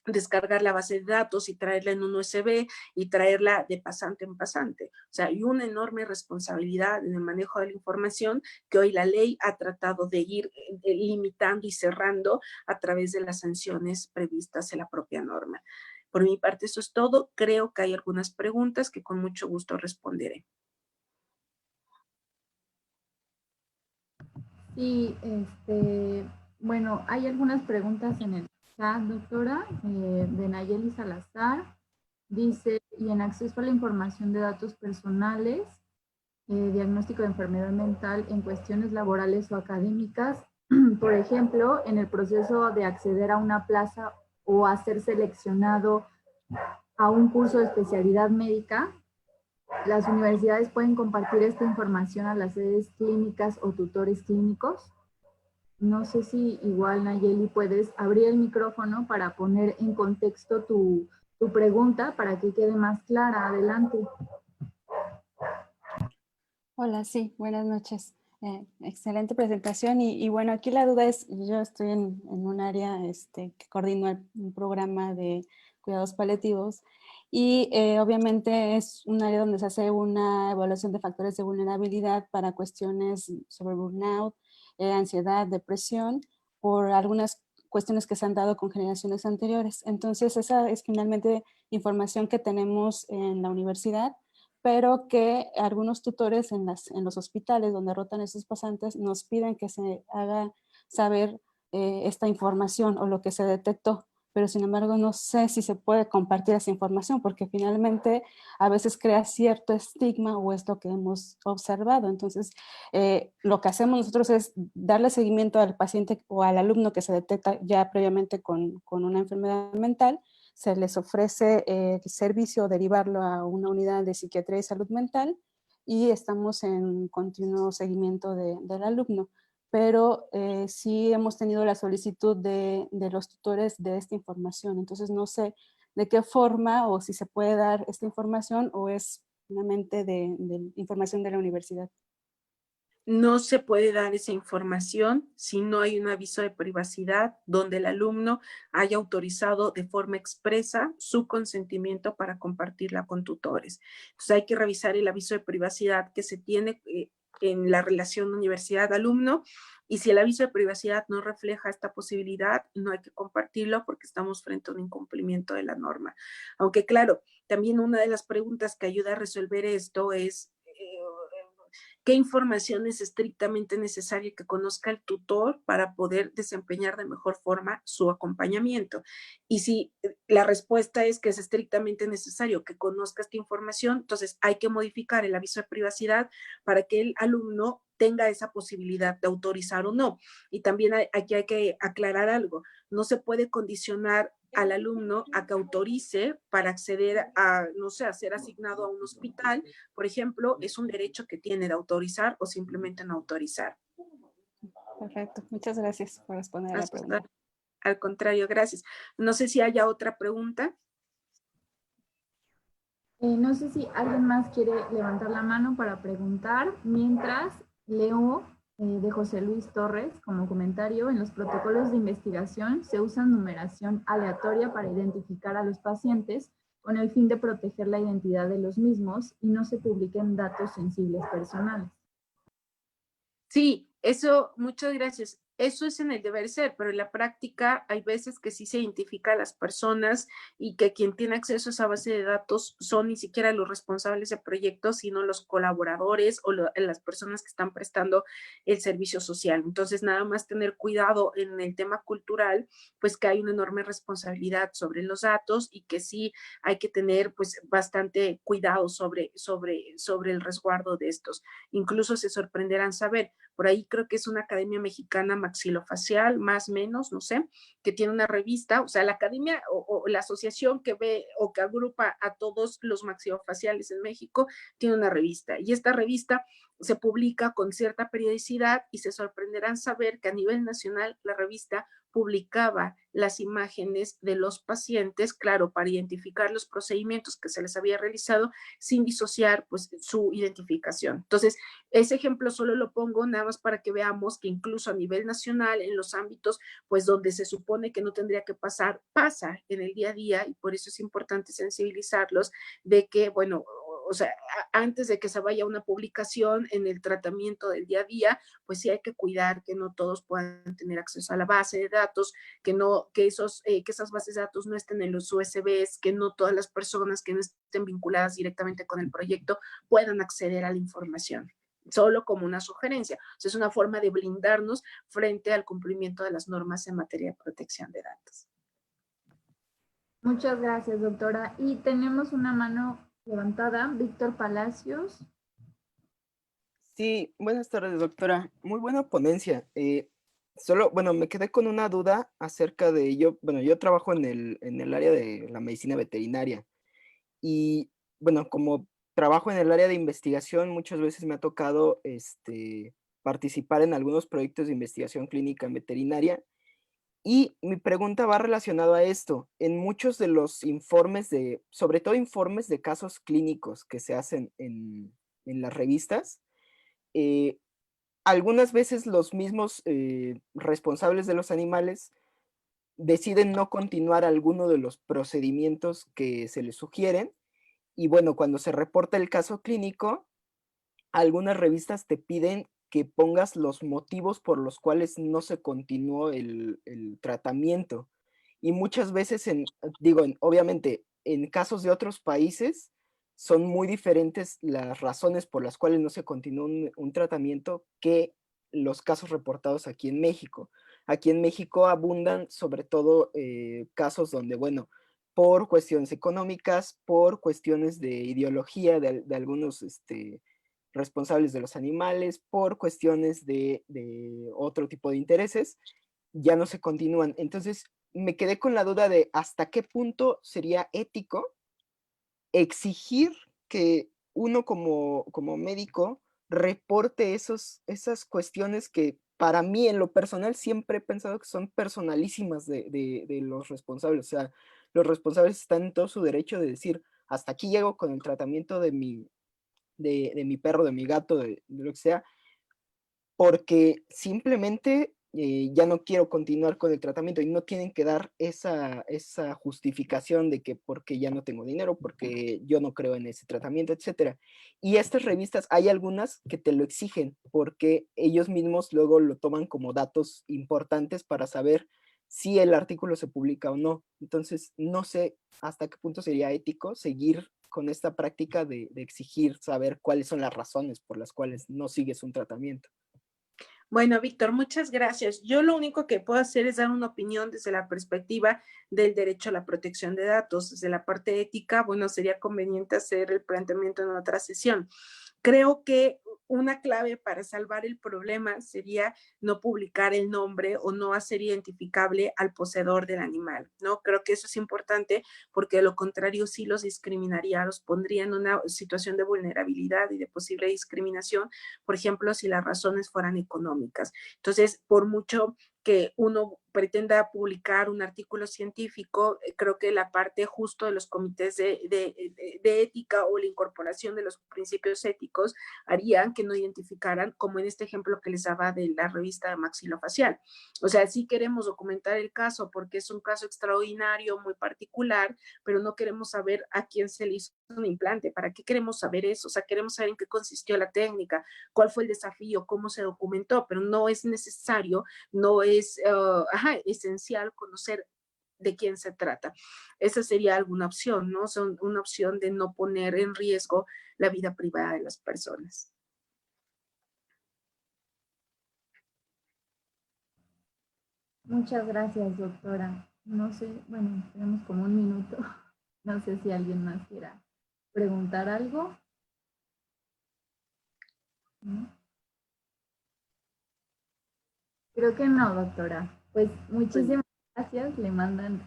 descargar la base de datos y traerla en un USB y traerla de pasante en pasante. O sea, hay una enorme responsabilidad en el manejo de la información que hoy la ley ha tratado de ir limitando y cerrando a través de las sanciones previstas en la propia norma. Por mi parte, eso es todo. Creo que hay algunas preguntas que con mucho gusto responderé. Sí, bueno, hay algunas preguntas en el chat, doctora, de Nayeli Salazar. Dice, y en acceso a la información de datos personales, diagnóstico de enfermedad mental en cuestiones laborales o académicas, por ejemplo, en el proceso de acceder a una plaza o a ser seleccionado a un curso de especialidad médica, las universidades pueden compartir esta información a las sedes clínicas o tutores clínicos. No sé si igual, Nayeli, puedes abrir el micrófono para poner en contexto tu pregunta para que quede más clara. Adelante. Hola, sí, buenas noches. Excelente presentación y bueno, aquí la duda es, yo estoy en un área que coordino un programa de cuidados paliativos y obviamente es un área donde se hace una evaluación de factores de vulnerabilidad para cuestiones sobre burnout, ansiedad, depresión, por algunas cuestiones que se han dado con generaciones anteriores. Entonces, esa es finalmente información que tenemos en la universidad, pero que algunos tutores en los hospitales donde rotan esos pasantes nos piden que se haga saber esta información o lo que se detectó, pero sin embargo no sé si se puede compartir esa información porque finalmente a veces crea cierto estigma o es lo que hemos observado. Entonces, lo que hacemos nosotros es darle seguimiento al paciente o al alumno que se detecta ya previamente con una enfermedad mental, se les ofrece servicio o derivarlo a una unidad de psiquiatría y salud mental y estamos en continuo seguimiento del alumno. Pero sí hemos tenido la solicitud de los tutores de esta información. Entonces no sé de qué forma o si se puede dar esta información o es solamente de información de la universidad. No se puede dar esa información si no hay un aviso de privacidad donde el alumno haya autorizado de forma expresa su consentimiento para compartirla con tutores. Entonces hay que revisar el aviso de privacidad que se tiene en la relación universidad-alumno y si el aviso de privacidad no refleja esta posibilidad, no hay que compartirlo porque estamos frente a un incumplimiento de la norma. Aunque claro, también una de las preguntas que ayuda a resolver esto es ¿qué información es estrictamente necesaria que conozca el tutor para poder desempeñar de mejor forma su acompañamiento? Y si la respuesta es que es estrictamente necesario que conozca esta información, entonces hay que modificar el aviso de privacidad para que el alumno tenga esa posibilidad de autorizar o no. Y también aquí hay que aclarar algo, no se puede condicionar al alumno a que autorice para acceder a, no sé, a ser asignado a un hospital, por ejemplo, es un derecho que tiene de autorizar o simplemente no autorizar. Perfecto, muchas gracias por responder a la pregunta. Al contrario, gracias. No sé si haya otra pregunta. No sé si alguien más quiere levantar la mano para preguntar, mientras leo de José Luis Torres como comentario: en los protocolos de investigación se usa numeración aleatoria para identificar a los pacientes con el fin de proteger la identidad de los mismos y no se publiquen datos sensibles personales. Sí, eso, muchas gracias. Eso es en el deber ser, pero en la práctica hay veces que sí se identifica a las personas y que quien tiene acceso a esa base de datos son ni siquiera los responsables de proyectos, sino los colaboradores o las personas que están prestando el servicio social. Entonces, nada más tener cuidado en el tema cultural, pues que hay una enorme responsabilidad sobre los datos y que sí hay que tener pues bastante cuidado sobre el resguardo de estos. Incluso se sorprenderán saber, por ahí creo que es una academia mexicana maxilofacial, más o menos, no sé, que tiene una revista, o sea, la academia o la asociación que ve o que agrupa a todos los maxilofaciales en México, tiene una revista. Y esta revista se publica con cierta periodicidad y se sorprenderán saber que a nivel nacional la revista publicaba las imágenes de los pacientes, claro, para identificar los procedimientos que se les había realizado sin disociar pues su identificación. Entonces, ese ejemplo solo lo pongo nada más para que veamos que incluso a nivel nacional, en los ámbitos pues donde se supone que no tendría que pasar, pasa en el día a día, y por eso es importante sensibilizarlos de que, bueno, o sea, antes de que se vaya una publicación en el tratamiento del día a día, pues sí hay que cuidar que no todos puedan tener acceso a la base de datos, que esas bases de datos no estén en los USBs, que no todas las personas que no estén vinculadas directamente con el proyecto puedan acceder a la información. Solo como una sugerencia. O sea, es una forma de blindarnos frente al cumplimiento de las normas en materia de protección de datos. Muchas gracias, doctora. Y tenemos una mano levantada, Víctor Palacios. Sí, buenas tardes, doctora. Muy buena ponencia. Solo, bueno, me quedé con una duda acerca de ello. Bueno, yo trabajo en el área de la medicina veterinaria y, bueno, como trabajo en el área de investigación, muchas veces me ha tocado participar en algunos proyectos de investigación clínica en veterinaria. Y mi pregunta va relacionada a esto. En muchos de los informes sobre todo informes de casos clínicos que se hacen en las revistas, eh, algunas veces los mismos responsables de los animales deciden no continuar alguno de los procedimientos que se les sugieren. Y bueno, cuando se reporta el caso clínico, algunas revistas te piden que pongas los motivos por los cuales no se continuó el tratamiento. Y muchas veces, obviamente, en casos de otros países, son muy diferentes las razones por las cuales no se continuó un tratamiento que los casos reportados aquí en México. Aquí en México abundan sobre todo casos donde, bueno, por cuestiones económicas, por cuestiones de ideología de algunos responsables de los animales, por cuestiones de otro tipo de intereses, ya no se continúan. Entonces, me quedé con la duda de hasta qué punto sería ético exigir que uno como médico reporte esas cuestiones que para mí en lo personal siempre he pensado que son personalísimas de los responsables. O sea, los responsables están en todo su derecho de decir, hasta aquí llego con el tratamiento de mi perro, de mi gato, de lo que sea, porque simplemente ya no quiero continuar con el tratamiento y no tienen que dar esa justificación de que porque ya no tengo dinero, porque yo no creo en ese tratamiento, etcétera. Y estas revistas, hay algunas que te lo exigen porque ellos mismos luego lo toman como datos importantes para saber si el artículo se publica o no. Entonces, no sé hasta qué punto sería ético seguir con esta práctica de exigir saber cuáles son las razones por las cuales no sigues un tratamiento. Bueno, Víctor, muchas gracias. Yo lo único que puedo hacer es dar una opinión desde la perspectiva del derecho a la protección de datos. Desde la parte ética, bueno, sería conveniente hacer el planteamiento en otra sesión. Creo que una clave para salvar el problema sería no publicar el nombre o no hacer identificable al poseedor del animal, ¿no? Creo que eso es importante porque de lo contrario sí los discriminaría, los pondría en una situación de vulnerabilidad y de posible discriminación, por ejemplo, si las razones fueran económicas. Entonces, por mucho que uno pretenda publicar un artículo científico, creo que la parte justo de los comités de ética o la incorporación de los principios éticos harían que no identificaran, como en este ejemplo que les daba de la revista maxilofacial. O sea, sí queremos documentar el caso porque es un caso extraordinario, muy particular, pero no queremos saber a quién se le hizo un implante. ¿Para qué queremos saber eso? O sea, queremos saber en qué consistió la técnica, cuál fue el desafío, cómo se documentó, pero no es necesario, no es esencial conocer de quién se trata. Esa sería alguna opción, ¿no? Son una opción de no poner en riesgo la vida privada de las personas. Muchas gracias, doctora. No sé, bueno, tenemos como un minuto. No sé si alguien más quiera preguntar algo. ¿No? Creo que no, doctora. Pues muchísimas gracias. Le mandan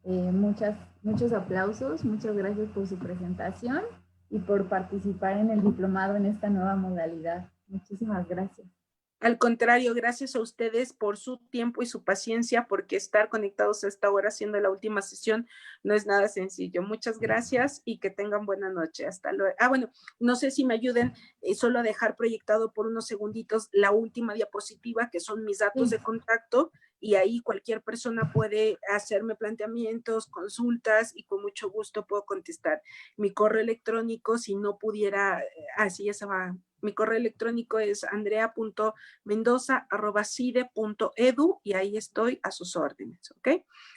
muchos aplausos. Muchas gracias por su presentación y por participar en el diplomado en esta nueva modalidad. Muchísimas gracias. Al contrario, gracias a ustedes por su tiempo y su paciencia, porque estar conectados a esta hora haciendo la última sesión no es nada sencillo. Muchas gracias y que tengan buena noche. Hasta luego. Bueno, no sé si me ayuden solo a dejar proyectado por unos segunditos la última diapositiva, que son mis datos de contacto, y ahí cualquier persona puede hacerme planteamientos, consultas, y con mucho gusto puedo contestar. Mi correo electrónico, si no pudiera, así ya se va. Mi correo electrónico es andrea.mendoza@cide.edu y ahí estoy a sus órdenes, ¿ok?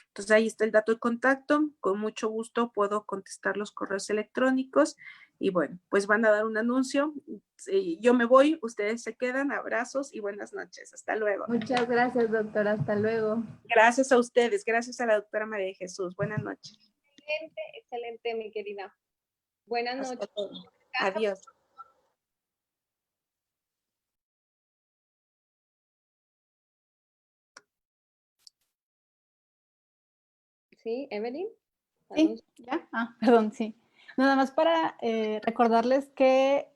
Entonces ahí está el dato de contacto. Con mucho gusto puedo contestar los correos electrónicos y bueno, pues van a dar un anuncio. Yo me voy, ustedes se quedan. Abrazos y buenas noches. Hasta luego. Muchas gracias, doctora. Hasta luego. Gracias a ustedes. Gracias a la doctora María de Jesús. Buenas noches. Excelente, excelente, mi querida. Buenas noches. Adiós. Sí, Evelyn. Sí, ya. Perdón, sí. Nada más para recordarles que